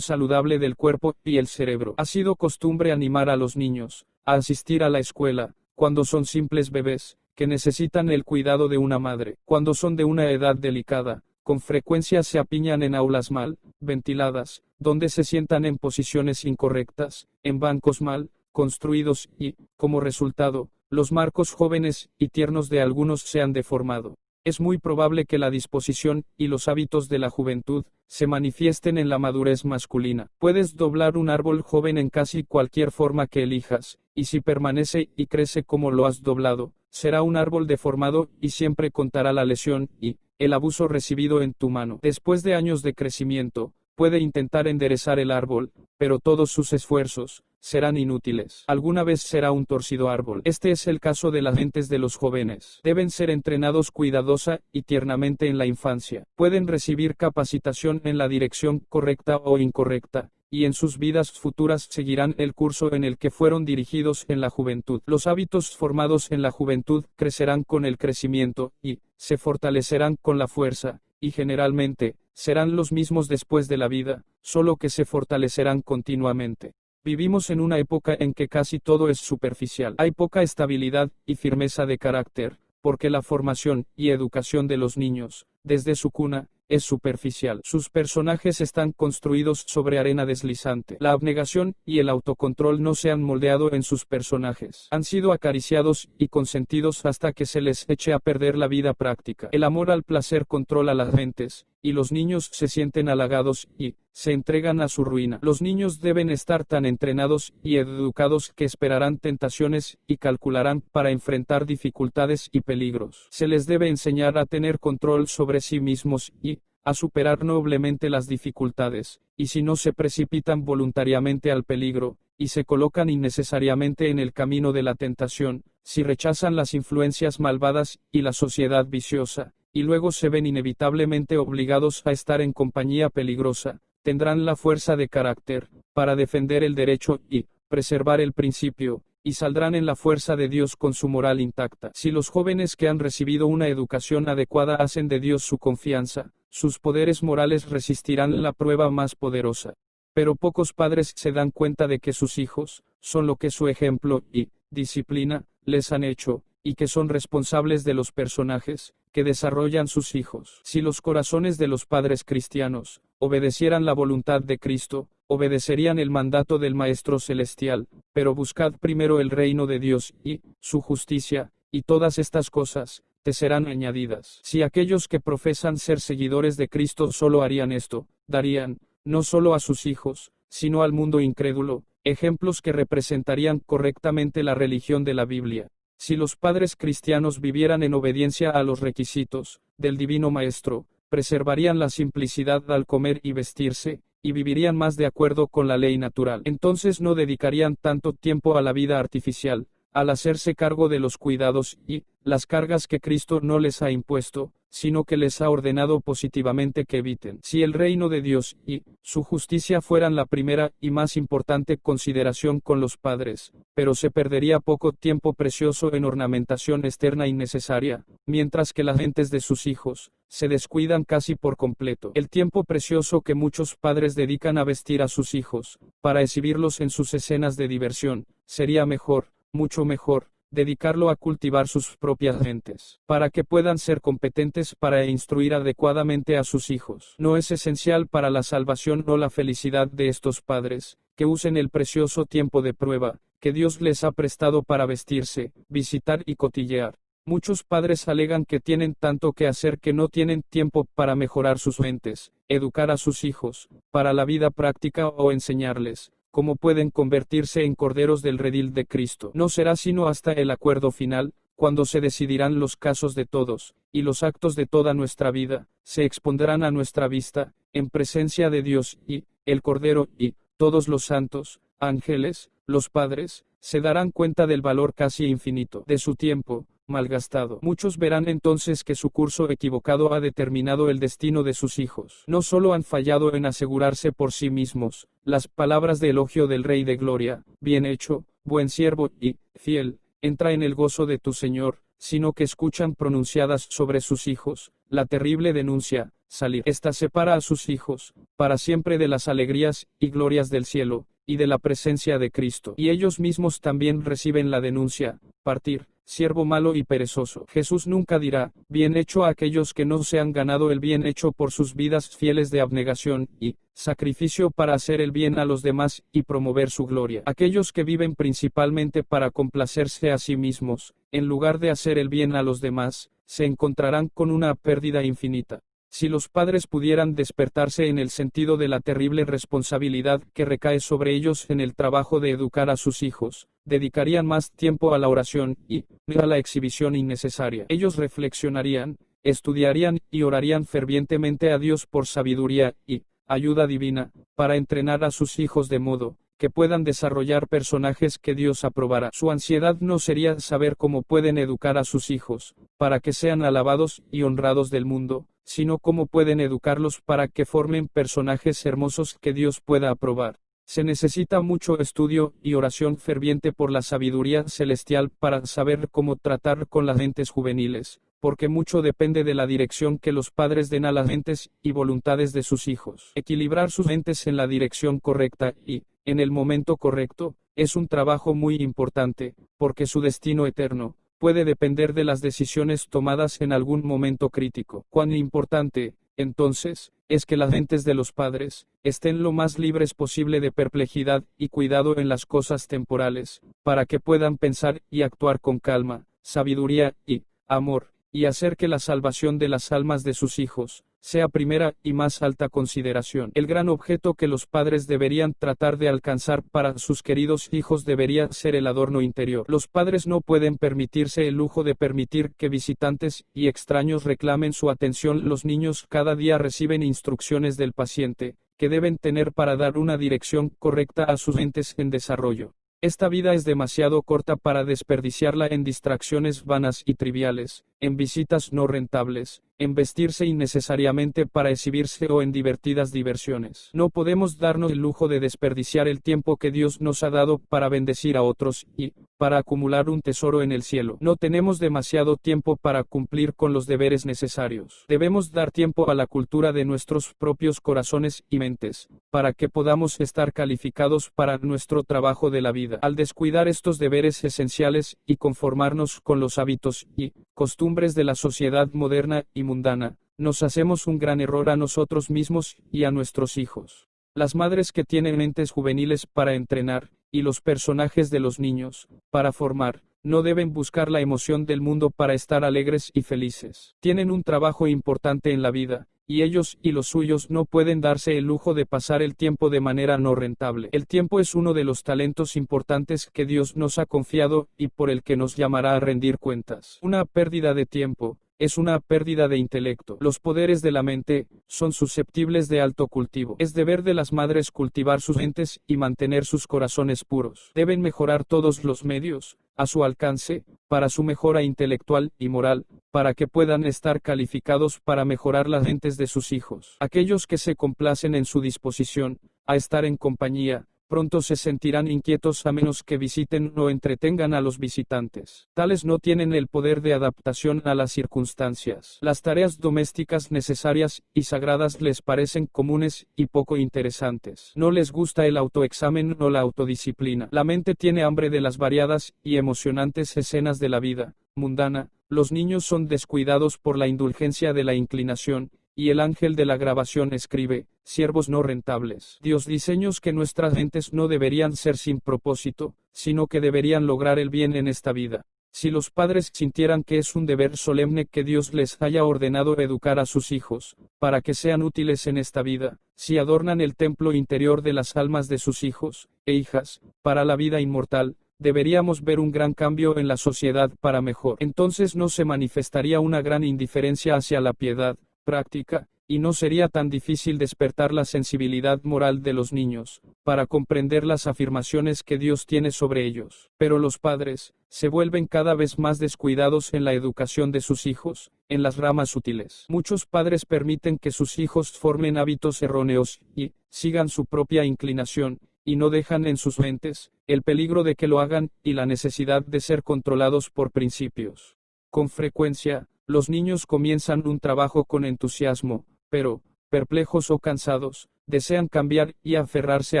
saludable del cuerpo y el cerebro. Ha sido costumbre animar a los niños a asistir a la escuela, cuando son simples bebés, que necesitan el cuidado de una madre. Cuando son de una edad delicada, con frecuencia se apiñan en aulas mal ventiladas, donde se sientan en posiciones incorrectas, en bancos mal construidos y, como resultado, los marcos jóvenes y tiernos de algunos se han deformado. Es muy probable que la disposición y los hábitos de la juventud se manifiesten en la madurez masculina. Puedes doblar un árbol joven en casi cualquier forma que elijas, y si permanece y crece como lo has doblado, será un árbol deformado y siempre contará la lesión y el abuso recibido en tu mano. Después de años de crecimiento, puede intentar enderezar el árbol, pero todos sus esfuerzos serán inútiles. Alguna vez será un torcido árbol. Este es el caso de las mentes de los jóvenes. Deben ser entrenados cuidadosa y tiernamente en la infancia. Pueden recibir capacitación en la dirección correcta o incorrecta, y en sus vidas futuras seguirán el curso en el que fueron dirigidos en la juventud. Los hábitos formados en la juventud crecerán con el crecimiento, y se fortalecerán con la fuerza, y generalmente serán los mismos después de la vida, solo que se fortalecerán continuamente. Vivimos en una época en que casi todo es superficial. Hay poca estabilidad y firmeza de carácter, porque la formación y educación de los niños, desde su cuna, es superficial. Sus personajes están construidos sobre arena deslizante. La abnegación y el autocontrol no se han moldeado en sus personajes. Han sido acariciados y consentidos hasta que se les eche a perder la vida práctica. El amor al placer controla las mentes, y los niños se sienten halagados y se entregan a su ruina. Los niños deben estar tan entrenados y educados que esperarán tentaciones y calcularán para enfrentar dificultades y peligros. Se les debe enseñar a tener control sobre sí mismos y a superar noblemente las dificultades, y si no se precipitan voluntariamente al peligro, y se colocan innecesariamente en el camino de la tentación, si rechazan las influencias malvadas y la sociedad viciosa, y luego se ven inevitablemente obligados a estar en compañía peligrosa, tendrán la fuerza de carácter para defender el derecho y preservar el principio, y saldrán en la fuerza de Dios con su moral intacta. Si los jóvenes que han recibido una educación adecuada hacen de Dios su confianza, sus poderes morales resistirán la prueba más poderosa. Pero pocos padres se dan cuenta de que sus hijos son lo que su ejemplo y disciplina les han hecho, y que son responsables de los personajes que desarrollan sus hijos. Si los corazones de los padres cristianos obedecieran la voluntad de Cristo, obedecerían el mandato del Maestro Celestial, pero buscad primero el reino de Dios y su justicia, y todas estas cosas te serán añadidas. Si aquellos que profesan ser seguidores de Cristo solo harían esto, darían, no solo a sus hijos, sino al mundo incrédulo, ejemplos que representarían correctamente la religión de la Biblia. Si los padres cristianos vivieran en obediencia a los requisitos del Divino Maestro, preservarían la simplicidad al comer y vestirse, y vivirían más de acuerdo con la ley natural. Entonces no dedicarían tanto tiempo a la vida artificial, al hacerse cargo de los cuidados y las cargas que Cristo no les ha impuesto, sino que les ha ordenado positivamente que eviten. Si el reino de Dios y su justicia fueran la primera y más importante consideración con los padres, pero se perdería poco tiempo precioso en ornamentación externa innecesaria, mientras que las mentes de sus hijos se descuidan casi por completo. El tiempo precioso que muchos padres dedican a vestir a sus hijos, para exhibirlos en sus escenas de diversión, sería mejor, mucho mejor, dedicarlo a cultivar sus propias mentes, para que puedan ser competentes para instruir adecuadamente a sus hijos. No es esencial para la salvación o la felicidad de estos padres, que usen el precioso tiempo de prueba, que Dios les ha prestado para vestirse, visitar y cotillear. Muchos padres alegan que tienen tanto que hacer que no tienen tiempo para mejorar sus mentes, educar a sus hijos, para la vida práctica o enseñarles cómo pueden convertirse en corderos del redil de Cristo. No será sino hasta el acuerdo final, cuando se decidirán los casos de todos, y los actos de toda nuestra vida, se expondrán a nuestra vista, en presencia de Dios y el Cordero y todos los santos, ángeles, los padres, se darán cuenta del valor casi infinito de su tiempo malgastado. Muchos verán entonces que su curso equivocado ha determinado el destino de sus hijos. No solo han fallado en asegurarse por sí mismos las palabras de elogio del Rey de Gloria, bien hecho, buen siervo y fiel, entra en el gozo de tu Señor, sino que escuchan pronunciadas sobre sus hijos la terrible denuncia: salir. Esta separa a sus hijos para siempre de las alegrías y glorias del cielo y de la presencia de Cristo. Y ellos mismos también reciben la denuncia: partir, siervo malo y perezoso. Jesús nunca dirá: bien hecho a aquellos que no se han ganado el bien hecho por sus vidas fieles de abnegación y sacrificio para hacer el bien a los demás y promover su gloria. Aquellos que viven principalmente para complacerse a sí mismos, en lugar de hacer el bien a los demás, se encontrarán con una pérdida infinita. Si los padres pudieran despertarse en el sentido de la terrible responsabilidad que recae sobre ellos en el trabajo de educar a sus hijos, dedicarían más tiempo a la oración y a la exhibición innecesaria. Ellos reflexionarían, estudiarían y orarían fervientemente a Dios por sabiduría y ayuda divina, para entrenar a sus hijos de modo que puedan desarrollar personajes que Dios aprobará. Su ansiedad no sería saber cómo pueden educar a sus hijos, para que sean alabados y honrados del mundo, sino cómo pueden educarlos para que formen personajes hermosos que Dios pueda aprobar. Se necesita mucho estudio y oración ferviente por la sabiduría celestial para saber cómo tratar con las mentes juveniles, porque mucho depende de la dirección que los padres den a las mentes y voluntades de sus hijos. Equilibrar sus mentes en la dirección correcta y en el momento correcto es un trabajo muy importante, porque su destino eterno puede depender de las decisiones tomadas en algún momento crítico. Cuán importante, entonces, es que las mentes de los padres estén lo más libres posible de perplejidad y cuidado en las cosas temporales, para que puedan pensar y actuar con calma, sabiduría y amor, y hacer que la salvación de las almas de sus hijos sea primera y más alta consideración. El gran objeto que los padres deberían tratar de alcanzar para sus queridos hijos debería ser el adorno interior. Los padres no pueden permitirse el lujo de permitir que visitantes y extraños reclamen su atención. Los niños cada día reciben instrucciones del paciente, que deben tener para dar una dirección correcta a sus mentes en desarrollo. Esta vida es demasiado corta para desperdiciarla en distracciones vanas y triviales, en visitas no rentables, en vestirse innecesariamente para exhibirse o en divertidas diversiones. No podemos darnos el lujo de desperdiciar el tiempo que Dios nos ha dado para bendecir a otros y para acumular un tesoro en el cielo. No tenemos demasiado tiempo para cumplir con los deberes necesarios. Debemos dar tiempo a la cultura de nuestros propios corazones y mentes, para que podamos estar calificados para nuestro trabajo de la vida. Al descuidar estos deberes esenciales y conformarnos con los hábitos y costumbres de la sociedad moderna y mundana, nos hacemos un gran error a nosotros mismos y a nuestros hijos. Las madres que tienen mentes juveniles para entrenar, y los personajes de los niños, para formar, no deben buscar la emoción del mundo para estar alegres y felices. Tienen un trabajo importante en la vida, y ellos y los suyos no pueden darse el lujo de pasar el tiempo de manera no rentable. El tiempo es uno de los talentos importantes que Dios nos ha confiado y por el que nos llamará a rendir cuentas. Una pérdida de tiempo es una pérdida de intelecto. Los poderes de la mente son susceptibles de alto cultivo. Es deber de las madres cultivar sus mentes y mantener sus corazones puros. Deben mejorar todos los medios a su alcance para su mejora intelectual y moral, para que puedan estar calificados para mejorar las mentes de sus hijos. Aquellos que se complacen en su disposición a estar en compañía, pronto se sentirán inquietos a menos que visiten o entretengan a los visitantes. Tales no tienen el poder de adaptación a las circunstancias. Las tareas domésticas necesarias y sagradas les parecen comunes y poco interesantes. No les gusta el autoexamen o la autodisciplina. La mente tiene hambre de las variadas y emocionantes escenas de la vida mundana. Los niños son descuidados por la indulgencia de la inclinación, y el ángel de la grabación escribe: siervos no rentables. Dios diseños que nuestras mentes no deberían ser sin propósito, sino que deberían lograr el bien en esta vida. Si los padres sintieran que es un deber solemne que Dios les haya ordenado educar a sus hijos, para que sean útiles en esta vida, si adornan el templo interior de las almas de sus hijos e hijas, para la vida inmortal, deberíamos ver un gran cambio en la sociedad para mejor. Entonces no se manifestaría una gran indiferencia hacia la piedad práctica, y no sería tan difícil despertar la sensibilidad moral de los niños, para comprender las afirmaciones que Dios tiene sobre ellos. Pero los padres se vuelven cada vez más descuidados en la educación de sus hijos, en las ramas útiles. Muchos padres permiten que sus hijos formen hábitos erróneos, y sigan su propia inclinación, y no dejan en sus mentes el peligro de que lo hagan, y la necesidad de ser controlados por principios. Con frecuencia, los niños comienzan un trabajo con entusiasmo, pero, perplejos o cansados, desean cambiar y aferrarse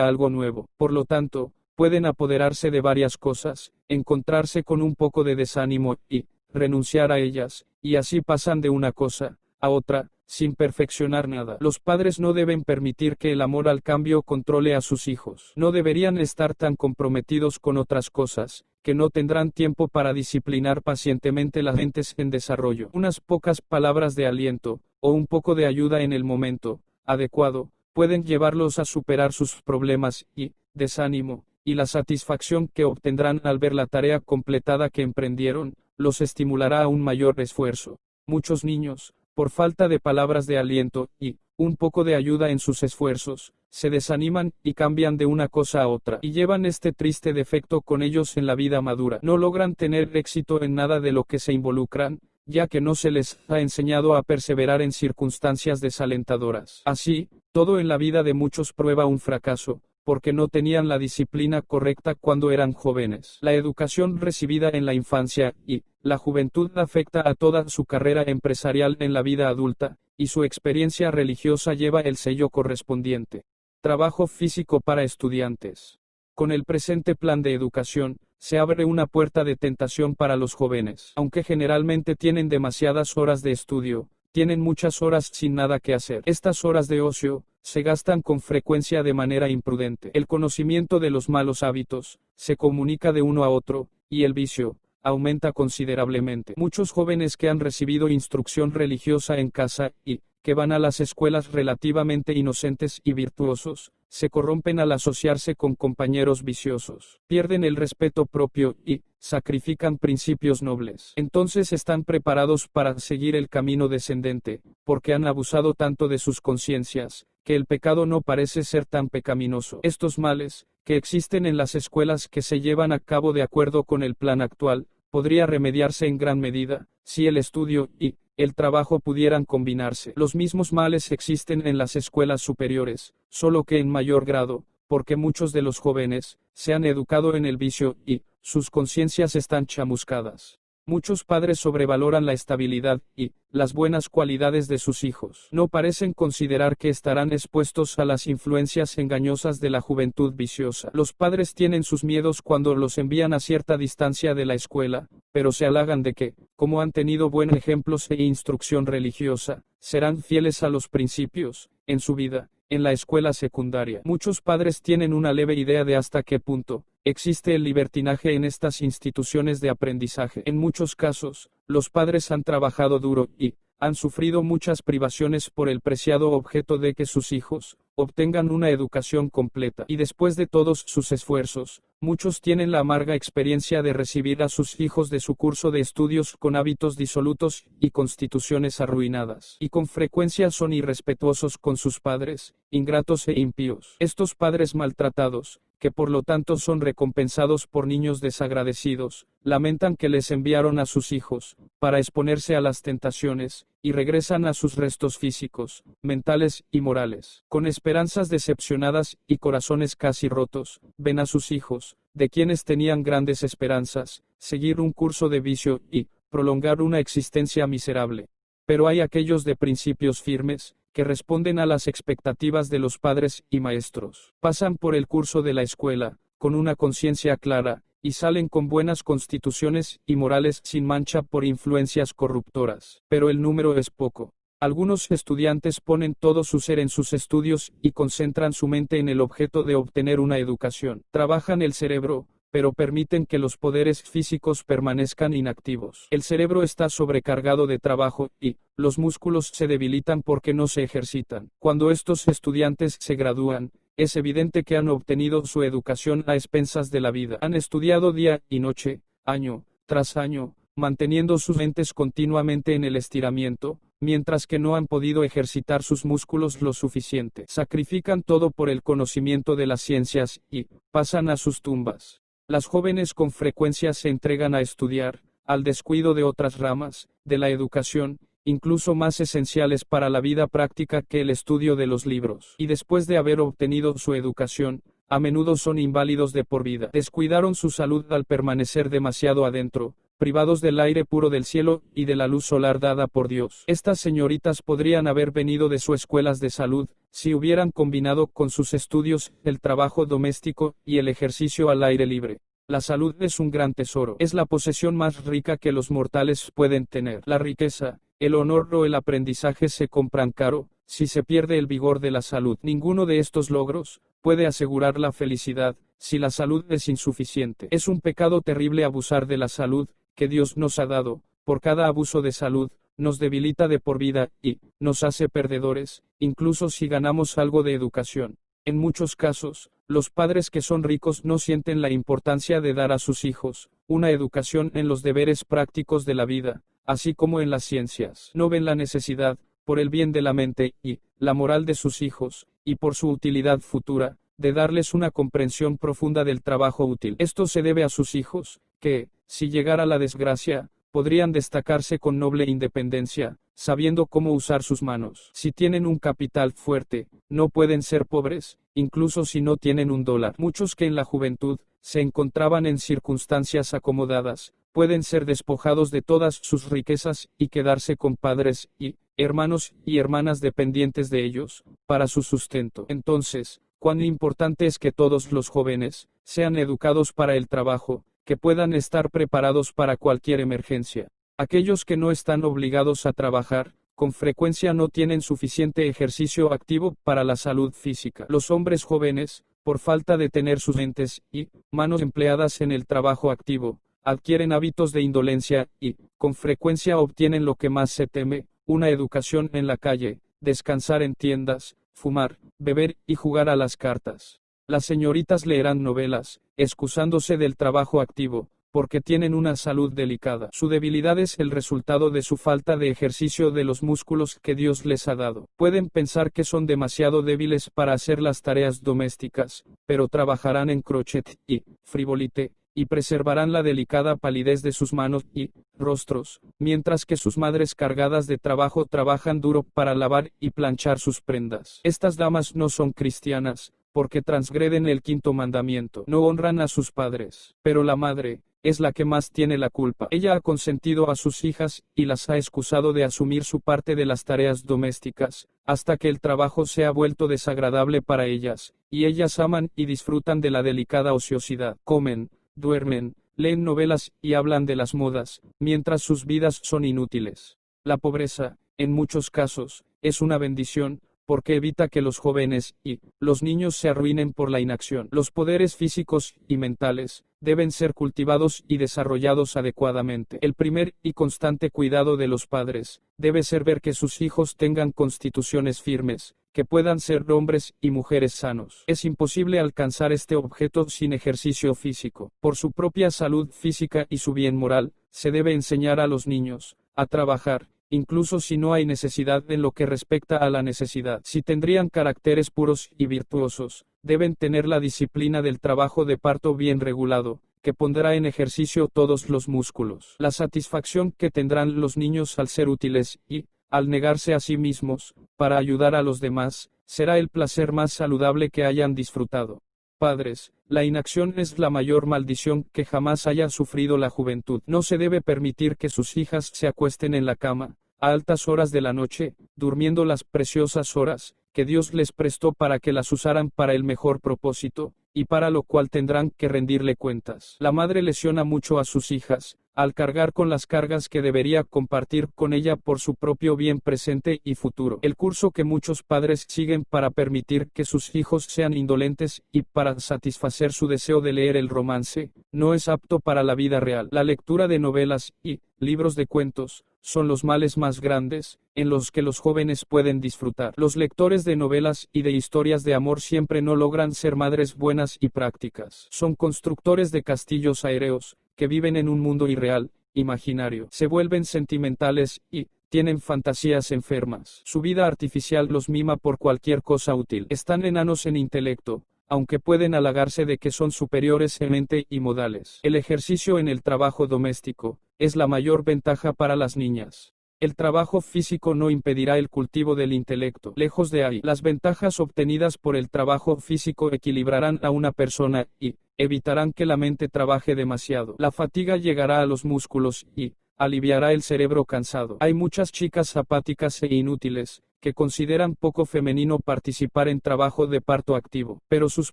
a algo nuevo. Por lo tanto, pueden apoderarse de varias cosas, encontrarse con un poco de desánimo y renunciar a ellas, y así pasan de una cosa a otra, sin perfeccionar nada. Los padres no deben permitir que el amor al cambio controle a sus hijos. No deberían estar tan comprometidos con otras cosas, que no tendrán tiempo para disciplinar pacientemente las mentes en desarrollo. Unas pocas palabras de aliento, o un poco de ayuda en el momento adecuado, pueden llevarlos a superar sus problemas y desánimo, y la satisfacción que obtendrán al ver la tarea completada que emprendieron, los estimulará a un mayor esfuerzo. Muchos niños, por falta de palabras de aliento y un poco de ayuda en sus esfuerzos, se desaniman y cambian de una cosa a otra, y llevan este triste defecto con ellos en la vida madura. No logran tener éxito en nada de lo que se involucran, ya que no se les ha enseñado a perseverar en circunstancias desalentadoras. Así, todo en la vida de muchos prueba un fracaso, porque no tenían la disciplina correcta cuando eran jóvenes. La educación recibida en la infancia y la juventud afecta a toda su carrera empresarial en la vida adulta, y su experiencia religiosa lleva el sello correspondiente. Trabajo físico para estudiantes. Con el presente plan de educación, se abre una puerta de tentación para los jóvenes. Aunque generalmente tienen demasiadas horas de estudio, tienen muchas horas sin nada que hacer. Estas horas de ocio se gastan con frecuencia de manera imprudente. El conocimiento de los malos hábitos se comunica de uno a otro, y el vicio aumenta considerablemente. Muchos jóvenes que han recibido instrucción religiosa en casa y que van a las escuelas relativamente inocentes y virtuosos, se corrompen al asociarse con compañeros viciosos, pierden el respeto propio y sacrifican principios nobles. Entonces están preparados para seguir el camino descendente, porque han abusado tanto de sus conciencias, que el pecado no parece ser tan pecaminoso. Estos males, que existen en las escuelas que se llevan a cabo de acuerdo con el plan actual, podría remediarse en gran medida, si el estudio y el trabajo pudieran combinarse. Los mismos males existen en las escuelas superiores, solo que en mayor grado, porque muchos de los jóvenes se han educado en el vicio y sus conciencias están chamuscadas. Muchos padres sobrevaloran la estabilidad y las buenas cualidades de sus hijos. No parecen considerar que estarán expuestos a las influencias engañosas de la juventud viciosa. Los padres tienen sus miedos cuando los envían a cierta distancia de la escuela, pero se halagan de que, como han tenido buenos ejemplos e instrucción religiosa, serán fieles a los principios, en su vida, en la escuela secundaria. Muchos padres tienen una leve idea de hasta qué punto existe el libertinaje en estas instituciones de aprendizaje. En muchos casos, los padres han trabajado duro y han sufrido muchas privaciones por el preciado objeto de que sus hijos obtengan una educación completa. Y después de todos sus esfuerzos, muchos tienen la amarga experiencia de recibir a sus hijos de su curso de estudios con hábitos disolutos y constituciones arruinadas. Y con frecuencia son irrespetuosos con sus padres, ingratos e impíos. Estos padres maltratados, que por lo tanto son recompensados por niños desagradecidos, lamentan que les enviaron a sus hijos, para exponerse a las tentaciones, y regresan a sus restos físicos, mentales y morales. Con esperanzas decepcionadas y corazones casi rotos, ven a sus hijos, de quienes tenían grandes esperanzas, seguir un curso de vicio y prolongar una existencia miserable. Pero hay aquellos de principios firmes, que responden a las expectativas de los padres y maestros. Pasan por el curso de la escuela, con una conciencia clara, y salen con buenas constituciones y morales sin mancha por influencias corruptoras. Pero el número es poco. Algunos estudiantes ponen todo su ser en sus estudios y concentran su mente en el objeto de obtener una educación. Trabajan el cerebro, pero permiten que los poderes físicos permanezcan inactivos. El cerebro está sobrecargado de trabajo, y los músculos se debilitan porque no se ejercitan. Cuando estos estudiantes se gradúan, es evidente que han obtenido su educación a expensas de la vida. Han estudiado día y noche, año tras año, manteniendo sus mentes continuamente en el estiramiento, mientras que no han podido ejercitar sus músculos lo suficiente. Sacrifican todo por el conocimiento de las ciencias, y pasan a sus tumbas. Las jóvenes con frecuencia se entregan a estudiar, al descuido de otras ramas, de la educación, incluso más esenciales para la vida práctica que el estudio de los libros. Y después de haber obtenido su educación, a menudo son inválidos de por vida. Descuidaron su salud al permanecer demasiado adentro, privados del aire puro del cielo y de la luz solar dada por Dios. Estas señoritas podrían haber venido de sus escuelas de salud, si hubieran combinado con sus estudios el trabajo doméstico y el ejercicio al aire libre. La salud es un gran tesoro. Es la posesión más rica que los mortales pueden tener. La riqueza, el honor o el aprendizaje se compran caro, si se pierde el vigor de la salud. Ninguno de estos logros puede asegurar la felicidad, si la salud es insuficiente. Es un pecado terrible abusar de la salud que Dios nos ha dado. Por cada abuso de salud, nos debilita de por vida, y nos hace perdedores, incluso si ganamos algo de educación. En muchos casos, los padres que son ricos no sienten la importancia de dar a sus hijos una educación en los deberes prácticos de la vida, así como en las ciencias. No ven la necesidad, por el bien de la mente y la moral de sus hijos, y por su utilidad futura, de darles una comprensión profunda del trabajo útil. Esto se debe a sus hijos, que, si llegara la desgracia, podrían destacarse con noble independencia, sabiendo cómo usar sus manos. Si tienen un capital fuerte, no pueden ser pobres, incluso si no tienen $1. Muchos que en la juventud se encontraban en circunstancias acomodadas, pueden ser despojados de todas sus riquezas y quedarse con padres y hermanos y hermanas dependientes de ellos, para su sustento. Entonces, cuán importante es que todos los jóvenes sean educados para el trabajo, que puedan estar preparados para cualquier emergencia. Aquellos que no están obligados a trabajar, con frecuencia no tienen suficiente ejercicio activo para la salud física. Los hombres jóvenes, por falta de tener sus mentes y manos empleadas en el trabajo activo, adquieren hábitos de indolencia y, con frecuencia obtienen lo que más se teme, una educación en la calle, descansar en tiendas, fumar, beber y jugar a las cartas. Las señoritas leerán novelas, excusándose del trabajo activo, porque tienen una salud delicada. Su debilidad es el resultado de su falta de ejercicio de los músculos que Dios les ha dado. Pueden pensar que son demasiado débiles para hacer las tareas domésticas, pero trabajarán en crochet y frivolite, y preservarán la delicada palidez de sus manos y rostros, mientras que sus madres cargadas de trabajo trabajan duro para lavar y planchar sus prendas. Estas damas no son cristianas, porque transgreden el 5º mandamiento. No honran a sus padres. Pero la madre es la que más tiene la culpa. Ella ha consentido a sus hijas, y las ha excusado de asumir su parte de las tareas domésticas, hasta que el trabajo se ha vuelto desagradable para ellas, y ellas aman y disfrutan de la delicada ociosidad. Comen, duermen, leen novelas y hablan de las modas, mientras sus vidas son inútiles. La pobreza, en muchos casos, es una bendición, porque evita que los jóvenes y los niños se arruinen por la inacción. Los poderes físicos y mentales deben ser cultivados y desarrollados adecuadamente. El primer y constante cuidado de los padres debe ser ver que sus hijos tengan constituciones firmes, que puedan ser hombres y mujeres sanos. Es imposible alcanzar este objeto sin ejercicio físico. Por su propia salud física y su bien moral, se debe enseñar a los niños a trabajar, incluso si no hay necesidad en lo que respecta a la necesidad. Si tendrían caracteres puros y virtuosos, deben tener la disciplina del trabajo de parto bien regulado, que pondrá en ejercicio todos los músculos. La satisfacción que tendrán los niños al ser útiles y, al negarse a sí mismos, para ayudar a los demás, será el placer más saludable que hayan disfrutado. Padres, la inacción es la mayor maldición que jamás haya sufrido la juventud. No se debe permitir que sus hijas se acuesten en la cama, a altas horas de la noche, durmiendo las preciosas horas que Dios les prestó para que las usaran para el mejor propósito, y para lo cual tendrán que rendirle cuentas. La madre lesiona mucho a sus hijas, al cargar con las cargas que debería compartir con ella por su propio bien presente y futuro. El curso que muchos padres siguen para permitir que sus hijos sean indolentes y para satisfacer su deseo de leer el romance, no es apto para la vida real. La lectura de novelas y libros de cuentos son los males más grandes, en los que los jóvenes pueden disfrutar. Los lectores de novelas y de historias de amor siempre no logran ser madres buenas y prácticas. Son constructores de castillos aéreos, que viven en un mundo irreal, imaginario. Se vuelven sentimentales y tienen fantasías enfermas. Su vida artificial los mima por cualquier cosa útil. Están enanos en intelecto, aunque pueden halagarse de que son superiores en mente y modales. El ejercicio en el trabajo doméstico es la mayor ventaja para las niñas. El trabajo físico no impedirá el cultivo del intelecto. Lejos de ahí, las ventajas obtenidas por el trabajo físico equilibrarán a una persona y evitarán que la mente trabaje demasiado. La fatiga llegará a los músculos y aliviará el cerebro cansado. Hay muchas chicas apáticas e inútiles, que consideran poco femenino participar en trabajo de parto activo, pero sus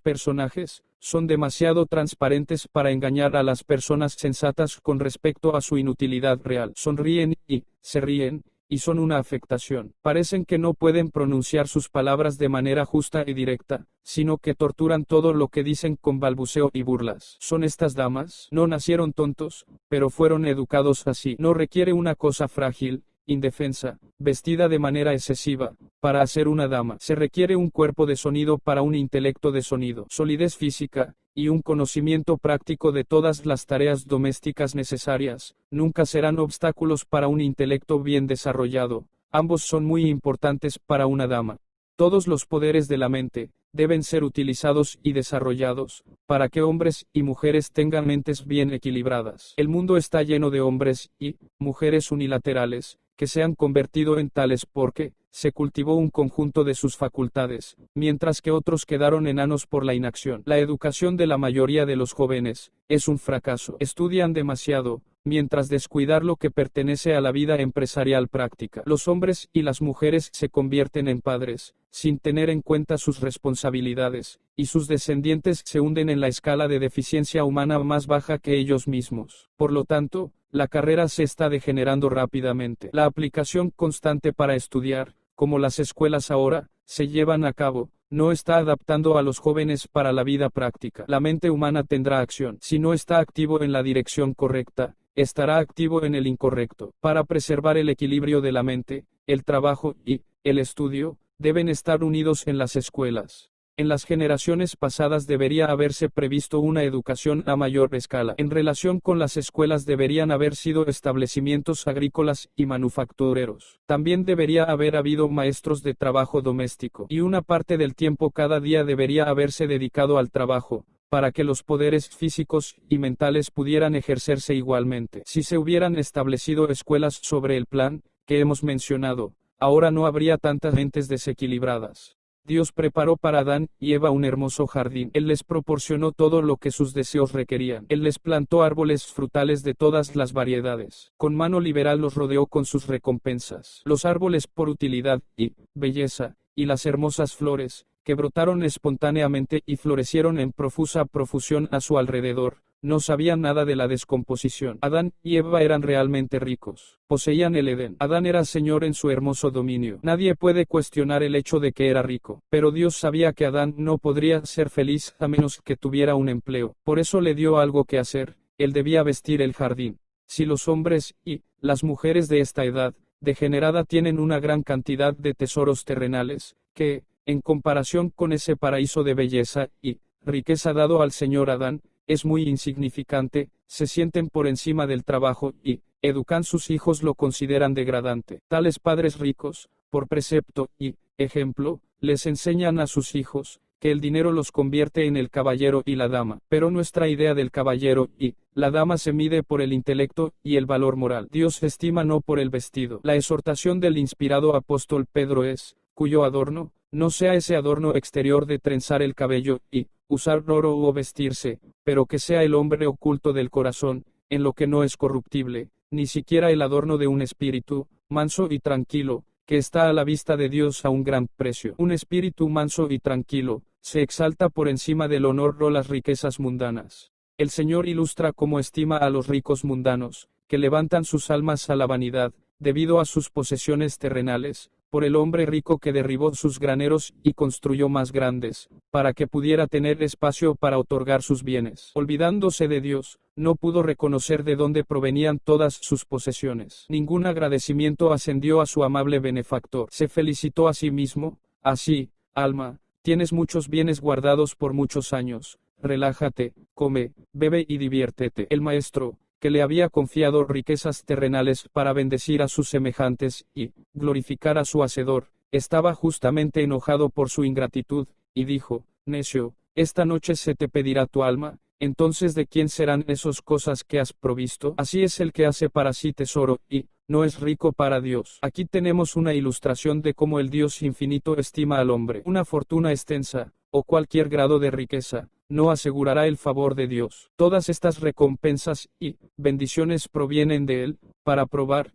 personajes son demasiado transparentes para engañar a las personas sensatas con respecto a su inutilidad real. Sonríen y se ríen, y son una afectación. Parecen que no pueden pronunciar sus palabras de manera justa y directa, sino que torturan todo lo que dicen con balbuceo y burlas. ¿Son estas damas? No nacieron tontos, pero fueron educados así. No requiere una cosa frágil, indefensa, vestida de manera excesiva, para hacer una dama. Se requiere un cuerpo de sonido para un intelecto de sonido, solidez física, y un conocimiento práctico de todas las tareas domésticas necesarias. Nunca serán obstáculos para un intelecto bien desarrollado. Ambos son muy importantes para una dama. Todos los poderes de la mente deben ser utilizados y desarrollados, para que hombres y mujeres tengan mentes bien equilibradas. El mundo está lleno de hombres y mujeres unilaterales, que se han convertido en tales porque se cultivó un conjunto de sus facultades, mientras que otros quedaron enanos por la inacción. La educación de la mayoría de los jóvenes es un fracaso. Estudian demasiado, mientras descuidar lo que pertenece a la vida empresarial práctica. Los hombres y las mujeres se convierten en padres, sin tener en cuenta sus responsabilidades, y sus descendientes se hunden en la escala de deficiencia humana más baja que ellos mismos. Por lo tanto, la carrera se está degenerando rápidamente. La aplicación constante para estudiar, como las escuelas ahora se llevan a cabo, no está adaptando a los jóvenes para la vida práctica. La mente humana tendrá acción. Si no está activo en la dirección correcta, estará activo en el incorrecto. Para preservar el equilibrio de la mente, el trabajo y el estudio deben estar unidos en las escuelas. En las generaciones pasadas debería haberse previsto una educación a mayor escala. En relación con las escuelas deberían haber sido establecimientos agrícolas y manufactureros. También debería haber habido maestros de trabajo doméstico. Y una parte del tiempo cada día debería haberse dedicado al trabajo, para que los poderes físicos y mentales pudieran ejercerse igualmente. Si se hubieran establecido escuelas sobre el plan que hemos mencionado, ahora no habría tantas mentes desequilibradas. Dios preparó para Adán y Eva un hermoso jardín. Él les proporcionó todo lo que sus deseos requerían. Él les plantó árboles frutales de todas las variedades. Con mano liberal los rodeó con sus recompensas. Los árboles por utilidad y belleza, y las hermosas flores, que brotaron espontáneamente y florecieron en profusa profusión a su alrededor, no sabían nada de la descomposición. Adán y Eva eran realmente ricos. Poseían el Edén. Adán era señor en su hermoso dominio. Nadie puede cuestionar el hecho de que era rico. Pero Dios sabía que Adán no podría ser feliz a menos que tuviera un empleo. Por eso le dio algo que hacer. Él debía vestir el jardín. Si los hombres y las mujeres de esta edad degenerada tienen una gran cantidad de tesoros terrenales, que, en comparación con ese paraíso de belleza y riqueza dado al señor Adán, es muy insignificante, se sienten por encima del trabajo y educan sus hijos lo consideran degradante. Tales padres ricos, por precepto y ejemplo, les enseñan a sus hijos que el dinero los convierte en el caballero y la dama. Pero nuestra idea del caballero y la dama se mide por el intelecto y el valor moral. Dios estima no por el vestido. La exhortación del inspirado apóstol Pedro es, cuyo adorno no sea ese adorno exterior de trenzar el cabello y usar oro o vestirse, pero que sea el hombre oculto del corazón, en lo que no es corruptible, ni siquiera el adorno de un espíritu, manso y tranquilo, que está a la vista de Dios a un gran precio. Un espíritu manso y tranquilo, se exalta por encima del honor o las riquezas mundanas. El Señor ilustra cómo estima a los ricos mundanos, que levantan sus almas a la vanidad, debido a sus posesiones terrenales, por el hombre rico que derribó sus graneros y construyó más grandes, para que pudiera tener espacio para otorgar sus bienes. Olvidándose de Dios, no pudo reconocer de dónde provenían todas sus posesiones. Ningún agradecimiento ascendió a su amable benefactor. Se felicitó a sí mismo: así, alma, tienes muchos bienes guardados por muchos años. Relájate, come, bebe y diviértete. El maestro, que le había confiado riquezas terrenales para bendecir a sus semejantes y glorificar a su Hacedor, estaba justamente enojado por su ingratitud, y dijo: necio, esta noche se te pedirá tu alma. Entonces, ¿de quién serán esas cosas que has provisto? Así es el que hace para sí tesoro, y no es rico para Dios. Aquí tenemos una ilustración de cómo el Dios infinito estima al hombre. Una fortuna extensa, o cualquier grado de riqueza, no asegurará el favor de Dios. Todas estas recompensas y bendiciones provienen de Él, para probar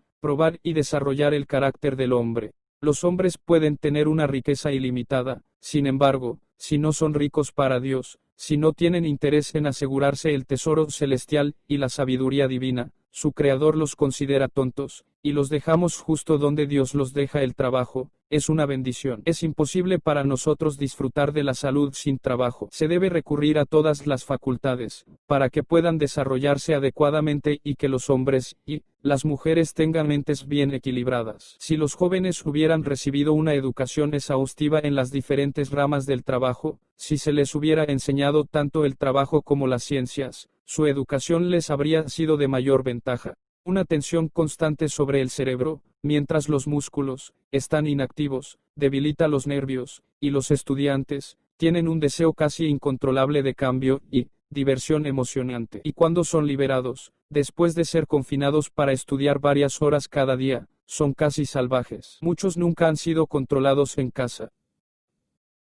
y desarrollar el carácter del hombre. Los hombres pueden tener una riqueza ilimitada, sin embargo, si no son ricos para Dios, si no tienen interés en asegurarse el tesoro celestial y la sabiduría divina, su Creador los considera tontos, y los dejamos justo donde Dios los deja. El trabajo es una bendición. Es imposible para nosotros disfrutar de la salud sin trabajo. Se debe recurrir a todas las facultades, para que puedan desarrollarse adecuadamente y que los hombres y las mujeres tengan mentes bien equilibradas. Si los jóvenes hubieran recibido una educación exhaustiva en las diferentes ramas del trabajo, si se les hubiera enseñado tanto el trabajo como las ciencias, su educación les habría sido de mayor ventaja. Una tensión constante sobre el cerebro, mientras los músculos están inactivos, debilita los nervios, y los estudiantes tienen un deseo casi incontrolable de cambio y diversión emocionante. Y cuando son liberados, después de ser confinados para estudiar varias horas cada día, son casi salvajes. Muchos nunca han sido controlados en casa.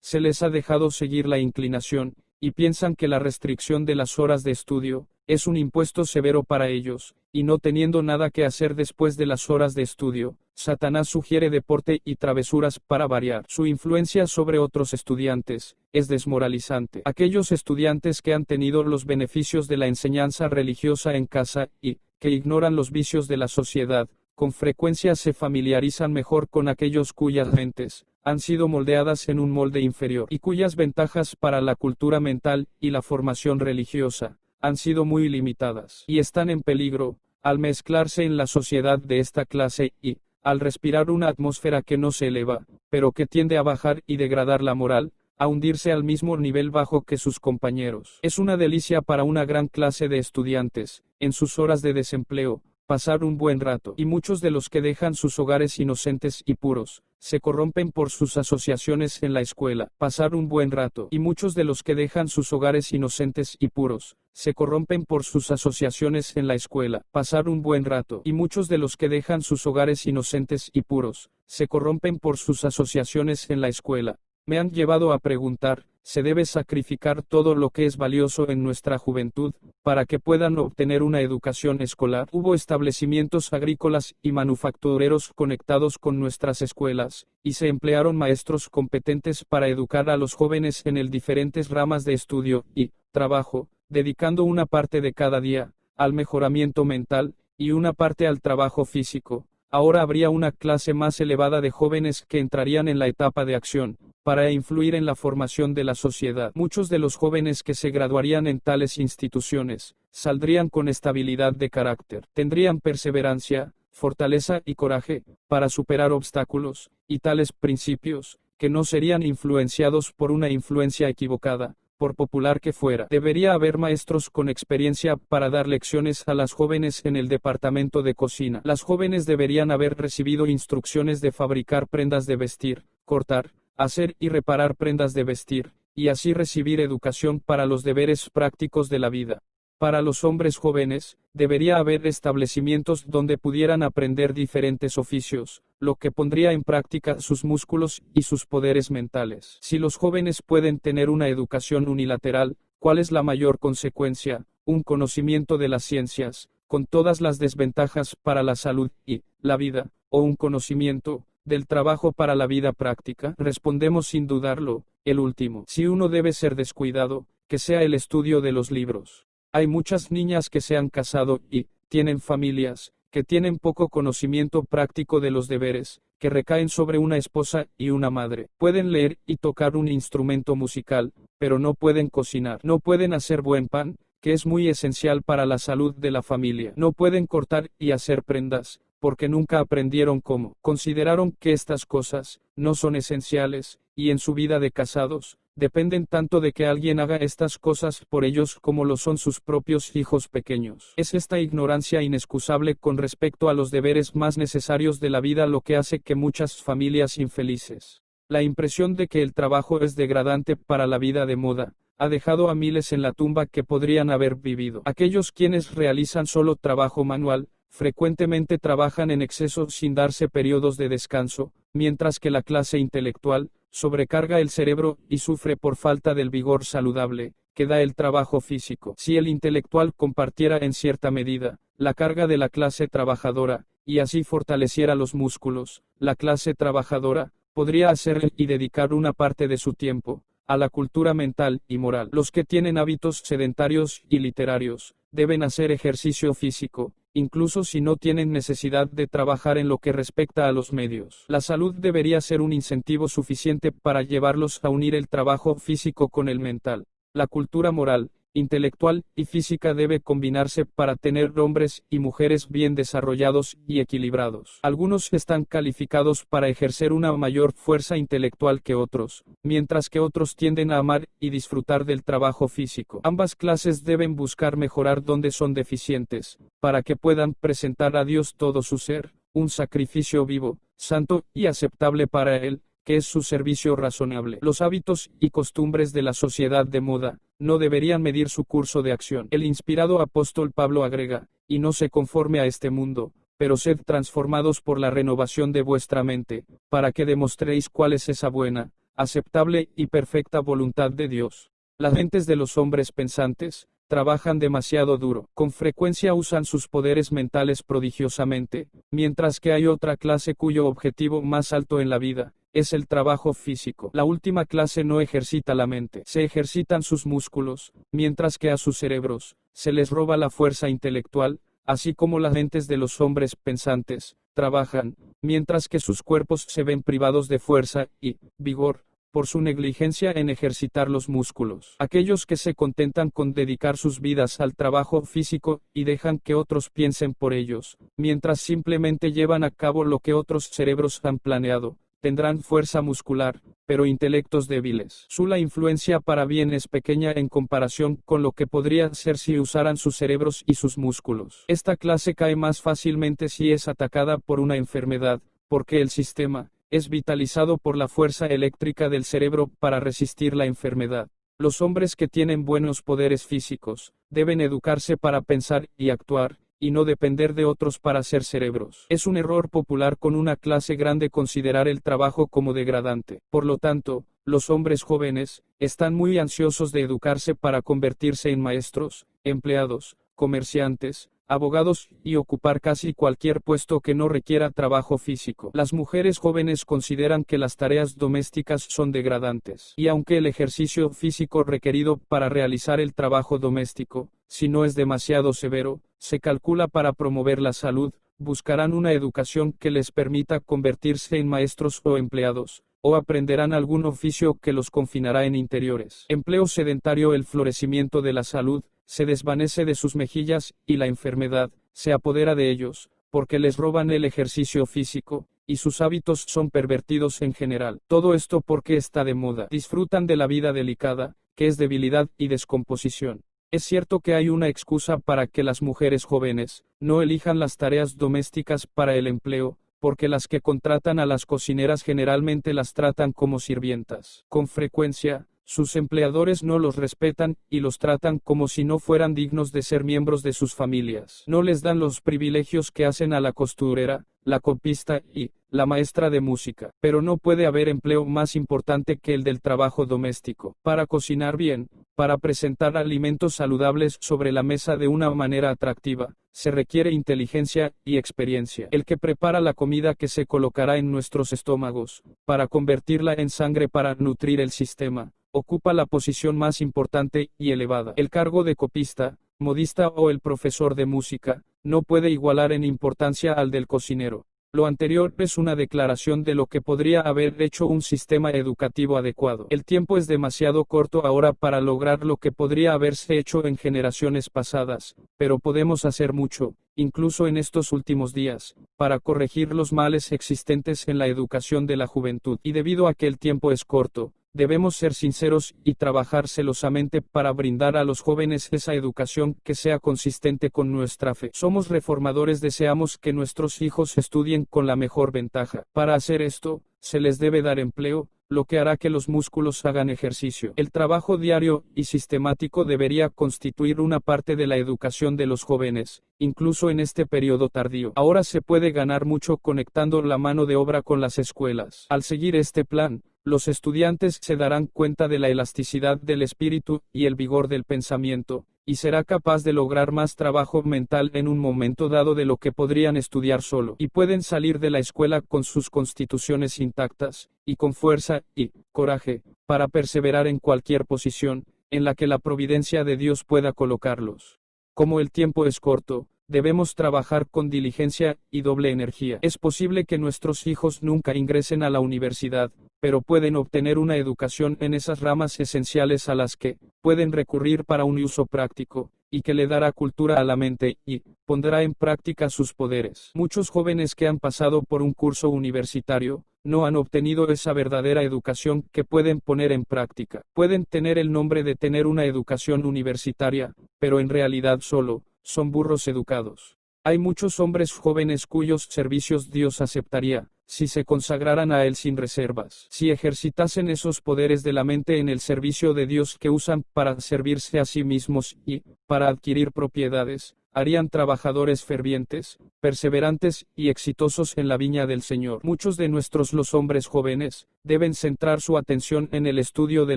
Se les ha dejado seguir la inclinación, y piensan que la restricción de las horas de estudio es un impuesto severo para ellos, y no teniendo nada que hacer después de las horas de estudio, Satanás sugiere deporte y travesuras para variar. Su influencia sobre otros estudiantes es desmoralizante. Aquellos estudiantes que han tenido los beneficios de la enseñanza religiosa en casa y que ignoran los vicios de la sociedad, con frecuencia se familiarizan mejor con aquellos cuyas mentes han sido moldeadas en un molde inferior y cuyas ventajas para la cultura mental y la formación religiosa han sido muy limitadas y están en peligro al mezclarse en la sociedad de esta clase y al respirar una atmósfera que no se eleva, pero que tiende a bajar y degradar la moral, a hundirse al mismo nivel bajo que sus compañeros. Es una delicia para una gran clase de estudiantes, en sus horas de desempleo, pasar un buen rato, y muchos de los que dejan sus hogares inocentes y puros, se corrompen por sus asociaciones en la escuela. Pasar un buen rato, y muchos de los que dejan sus hogares inocentes y puros, se corrompen por sus asociaciones en la escuela. Pasar un buen rato, y muchos de los que dejan sus hogares inocentes y puros, se corrompen por sus asociaciones en la escuela. Me han llevado a preguntar, ¿se debe sacrificar todo lo que es valioso en nuestra juventud, para que puedan obtener una educación escolar? Hubo establecimientos agrícolas y manufactureros conectados con nuestras escuelas, y se emplearon maestros competentes para educar a los jóvenes en el diferentes ramas de estudio y trabajo, dedicando una parte de cada día al mejoramiento mental, y una parte al trabajo físico. Ahora habría una clase más elevada de jóvenes que entrarían en la etapa de acción, para influir en la formación de la sociedad. Muchos de los jóvenes que se graduarían en tales instituciones, saldrían con estabilidad de carácter, tendrían perseverancia, fortaleza y coraje, para superar obstáculos, y tales principios, que no serían influenciados por una influencia equivocada, por popular que fuera. Debería haber maestros con experiencia para dar lecciones a las jóvenes en el departamento de cocina. Las jóvenes deberían haber recibido instrucciones de fabricar prendas de vestir, cortar, hacer y reparar prendas de vestir, y así recibir educación para los deberes prácticos de la vida. Para los hombres jóvenes, debería haber establecimientos donde pudieran aprender diferentes oficios, lo que pondría en práctica sus músculos y sus poderes mentales. Si los jóvenes pueden tener una educación unilateral, ¿cuál es la mayor consecuencia? Un conocimiento de las ciencias, con todas las desventajas para la salud y la vida, o un conocimiento del trabajo para la vida práctica. Respondemos sin dudarlo, el último. Si uno debe ser descuidado, que sea el estudio de los libros. Hay muchas niñas que se han casado y tienen familias, que tienen poco conocimiento práctico de los deberes, que recaen sobre una esposa y una madre. Pueden leer y tocar un instrumento musical, pero no pueden cocinar. No pueden hacer buen pan, que es muy esencial para la salud de la familia. No pueden cortar y hacer prendas, porque nunca aprendieron cómo. Consideraron que estas cosas no son esenciales, y en su vida de casados, dependen tanto de que alguien haga estas cosas por ellos como lo son sus propios hijos pequeños. Es esta ignorancia inexcusable con respecto a los deberes más necesarios de la vida lo que hace que muchas familias infelices. La impresión de que el trabajo es degradante para la vida de moda ha dejado a miles en la tumba que podrían haber vivido. Aquellos quienes realizan solo trabajo manual, frecuentemente trabajan en exceso sin darse periodos de descanso, mientras que la clase intelectual sobrecarga el cerebro y sufre por falta del vigor saludable que da el trabajo físico. Si el intelectual compartiera en cierta medida la carga de la clase trabajadora, y así fortaleciera los músculos, la clase trabajadora podría hacer y dedicar una parte de su tiempo a la cultura mental y moral. Los que tienen hábitos sedentarios y literarios deben hacer ejercicio físico, incluso si no tienen necesidad de trabajar en lo que respecta a los medios. La salud debería ser un incentivo suficiente para llevarlos a unir el trabajo físico con el mental. La cultura moral, intelectual y física debe combinarse para tener hombres y mujeres bien desarrollados y equilibrados. Algunos están calificados para ejercer una mayor fuerza intelectual que otros, mientras que otros tienden a amar y disfrutar del trabajo físico. Ambas clases deben buscar mejorar donde son deficientes, para que puedan presentar a Dios todo su ser, un sacrificio vivo, santo y aceptable para Él, que es su servicio razonable. Los hábitos y costumbres de la sociedad de moda no deberían medir su curso de acción. El inspirado apóstol Pablo agrega, y no se conforme a este mundo, pero sed transformados por la renovación de vuestra mente, para que demostréis cuál es esa buena, aceptable y perfecta voluntad de Dios. Las mentes de los hombres pensantes trabajan demasiado duro. Con frecuencia usan sus poderes mentales prodigiosamente, mientras que hay otra clase cuyo objetivo más alto en la vida es el trabajo físico. La última clase no ejercita la mente, se ejercitan sus músculos, mientras que a sus cerebros se les roba la fuerza intelectual, así como las mentes de los hombres pensantes trabajan, mientras que sus cuerpos se ven privados de fuerza y vigor por su negligencia en ejercitar los músculos. Aquellos que se contentan con dedicar sus vidas al trabajo físico y dejan que otros piensen por ellos, mientras simplemente llevan a cabo lo que otros cerebros han planeado, tendrán fuerza muscular, pero intelectos débiles. Su influencia para bien es pequeña en comparación con lo que podría ser si usaran sus cerebros y sus músculos. Esta clase cae más fácilmente si es atacada por una enfermedad, porque el sistema es vitalizado por la fuerza eléctrica del cerebro para resistir la enfermedad. Los hombres que tienen buenos poderes físicos deben educarse para pensar y actuar, y no depender de otros para ser cerebros. Es un error popular con una clase grande considerar el trabajo como degradante. Por lo tanto, los hombres jóvenes están muy ansiosos de educarse para convertirse en maestros, empleados, comerciantes, abogados y ocupar casi cualquier puesto que no requiera trabajo físico. Las mujeres jóvenes consideran que las tareas domésticas son degradantes. Y aunque el ejercicio físico requerido para realizar el trabajo doméstico, si no es demasiado severo, se calcula para promover la salud, buscarán una educación que les permita convertirse en maestros o empleados, o aprenderán algún oficio que los confinará en interiores. Empleo sedentario. El florecimiento de la salud se desvanece de sus mejillas, y la enfermedad se apodera de ellos, porque les roban el ejercicio físico, y sus hábitos son pervertidos en general. Todo esto porque está de moda. Disfrutan de la vida delicada, que es debilidad y descomposición. Es cierto que hay una excusa para que las mujeres jóvenes no elijan las tareas domésticas para el empleo, porque las que contratan a las cocineras generalmente las tratan como sirvientas. Con frecuencia, sus empleadores no los respetan y los tratan como si no fueran dignos de ser miembros de sus familias. No les dan los privilegios que hacen a la costurera, la copista y la maestra de música. Pero no puede haber empleo más importante que el del trabajo doméstico. Para cocinar bien, para presentar alimentos saludables sobre la mesa de una manera atractiva, se requiere inteligencia y experiencia. El que prepara la comida que se colocará en nuestros estómagos, para convertirla en sangre para nutrir el sistema, ocupa la posición más importante y elevada. El cargo de copista modista o el profesor de música, no puede igualar en importancia al del cocinero. Lo anterior es una declaración de lo que podría haber hecho un sistema educativo adecuado. El tiempo es demasiado corto ahora para lograr lo que podría haberse hecho en generaciones pasadas, pero podemos hacer mucho, incluso en estos últimos días, para corregir los males existentes en la educación de la juventud. Y debido a que el tiempo es corto, debemos ser sinceros y trabajar celosamente para brindar a los jóvenes esa educación que sea consistente con nuestra fe. Somos reformadores, deseamos que nuestros hijos estudien con la mejor ventaja. Para hacer esto, se les debe dar empleo, lo que hará que los músculos hagan ejercicio. El trabajo diario y sistemático debería constituir una parte de la educación de los jóvenes, incluso en este periodo tardío. Ahora se puede ganar mucho conectando la mano de obra con las escuelas. Al seguir este plan, los estudiantes se darán cuenta de la elasticidad del espíritu y el vigor del pensamiento, y será capaz de lograr más trabajo mental en un momento dado de lo que podrían estudiar solo. Y pueden salir de la escuela con sus constituciones intactas, y con fuerza y coraje, para perseverar en cualquier posición en la que la providencia de Dios pueda colocarlos. Como el tiempo es corto, debemos trabajar con diligencia y doble energía. Es posible que nuestros hijos nunca ingresen a la universidad, pero pueden obtener una educación en esas ramas esenciales a las que pueden recurrir para un uso práctico, y que le dará cultura a la mente y pondrá en práctica sus poderes. Muchos jóvenes que han pasado por un curso universitario no han obtenido esa verdadera educación que pueden poner en práctica. Pueden tener el nombre de tener una educación universitaria, pero en realidad solo son burros educados. Hay muchos hombres jóvenes cuyos servicios Dios aceptaría, si se consagraran a Él sin reservas. Si ejercitasen esos poderes de la mente en el servicio de Dios que usan para servirse a sí mismos y para adquirir propiedades, harían trabajadores fervientes, perseverantes y exitosos en la viña del Señor. Muchos de los hombres jóvenes, deben centrar su atención en el estudio de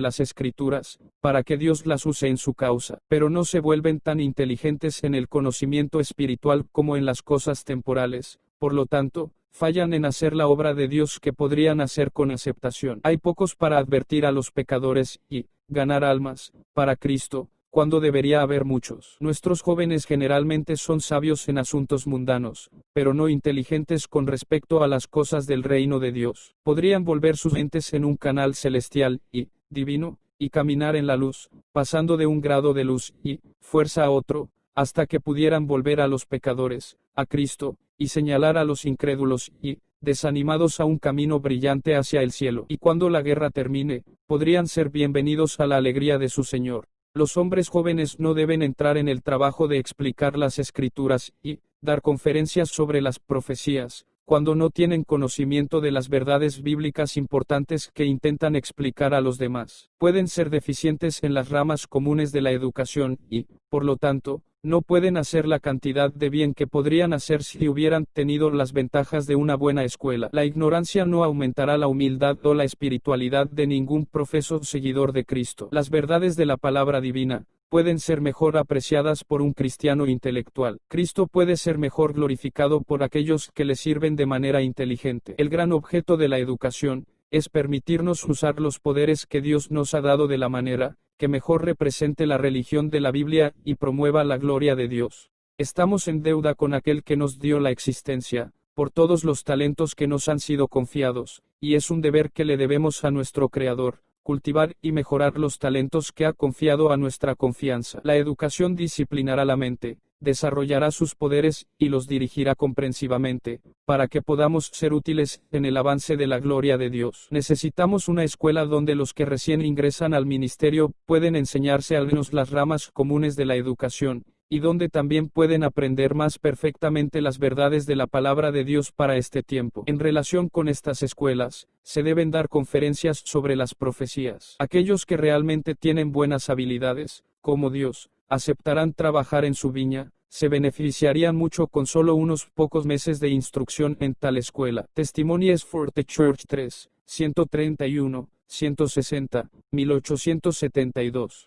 las Escrituras, para que Dios las use en su causa, pero no se vuelven tan inteligentes en el conocimiento espiritual como en las cosas temporales, por lo tanto, fallan en hacer la obra de Dios que podrían hacer con aceptación. Hay pocos para advertir a los pecadores y ganar almas para Cristo, cuando debería haber muchos. Nuestros jóvenes generalmente son sabios en asuntos mundanos, pero no inteligentes con respecto a las cosas del reino de Dios. Podrían volver sus mentes en un canal celestial y divino, y caminar en la luz, pasando de un grado de luz y fuerza a otro, hasta que pudieran volver a los pecadores, a Cristo, y señalar a los incrédulos y desanimados a un camino brillante hacia el cielo. Y cuando la guerra termine, podrían ser bienvenidos a la alegría de su Señor. Los hombres jóvenes no deben entrar en el trabajo de explicar las Escrituras y dar conferencias sobre las profecías, cuando no tienen conocimiento de las verdades bíblicas importantes que intentan explicar a los demás. Pueden ser deficientes en las ramas comunes de la educación y, por lo tanto, no pueden hacer la cantidad de bien que podrían hacer si hubieran tenido las ventajas de una buena escuela. La ignorancia no aumentará la humildad o la espiritualidad de ningún profeso seguidor de Cristo. Las verdades de la palabra divina pueden ser mejor apreciadas por un cristiano intelectual. Cristo puede ser mejor glorificado por aquellos que le sirven de manera inteligente. El gran objeto de la educación es permitirnos usar los poderes que Dios nos ha dado de la manera que mejor represente la religión de la Biblia y promueva la gloria de Dios. Estamos en deuda con aquel que nos dio la existencia, por todos los talentos que nos han sido confiados, y es un deber que le debemos a nuestro Creador, cultivar y mejorar los talentos que ha confiado a nuestra confianza. La educación disciplinará la mente, desarrollará sus poderes y los dirigirá comprensivamente, para que podamos ser útiles en el avance de la gloria de Dios. Necesitamos una escuela donde los que recién ingresan al ministerio pueden enseñarse al menos las ramas comunes de la educación, y donde también pueden aprender más perfectamente las verdades de la palabra de Dios para este tiempo. En relación con estas escuelas, se deben dar conferencias sobre las profecías. Aquellos que realmente tienen buenas habilidades, como Dios, aceptarán trabajar en su viña, se beneficiarían mucho con solo unos pocos meses de instrucción en tal escuela. Testimonies for the Church 3, 131, 160, 1872.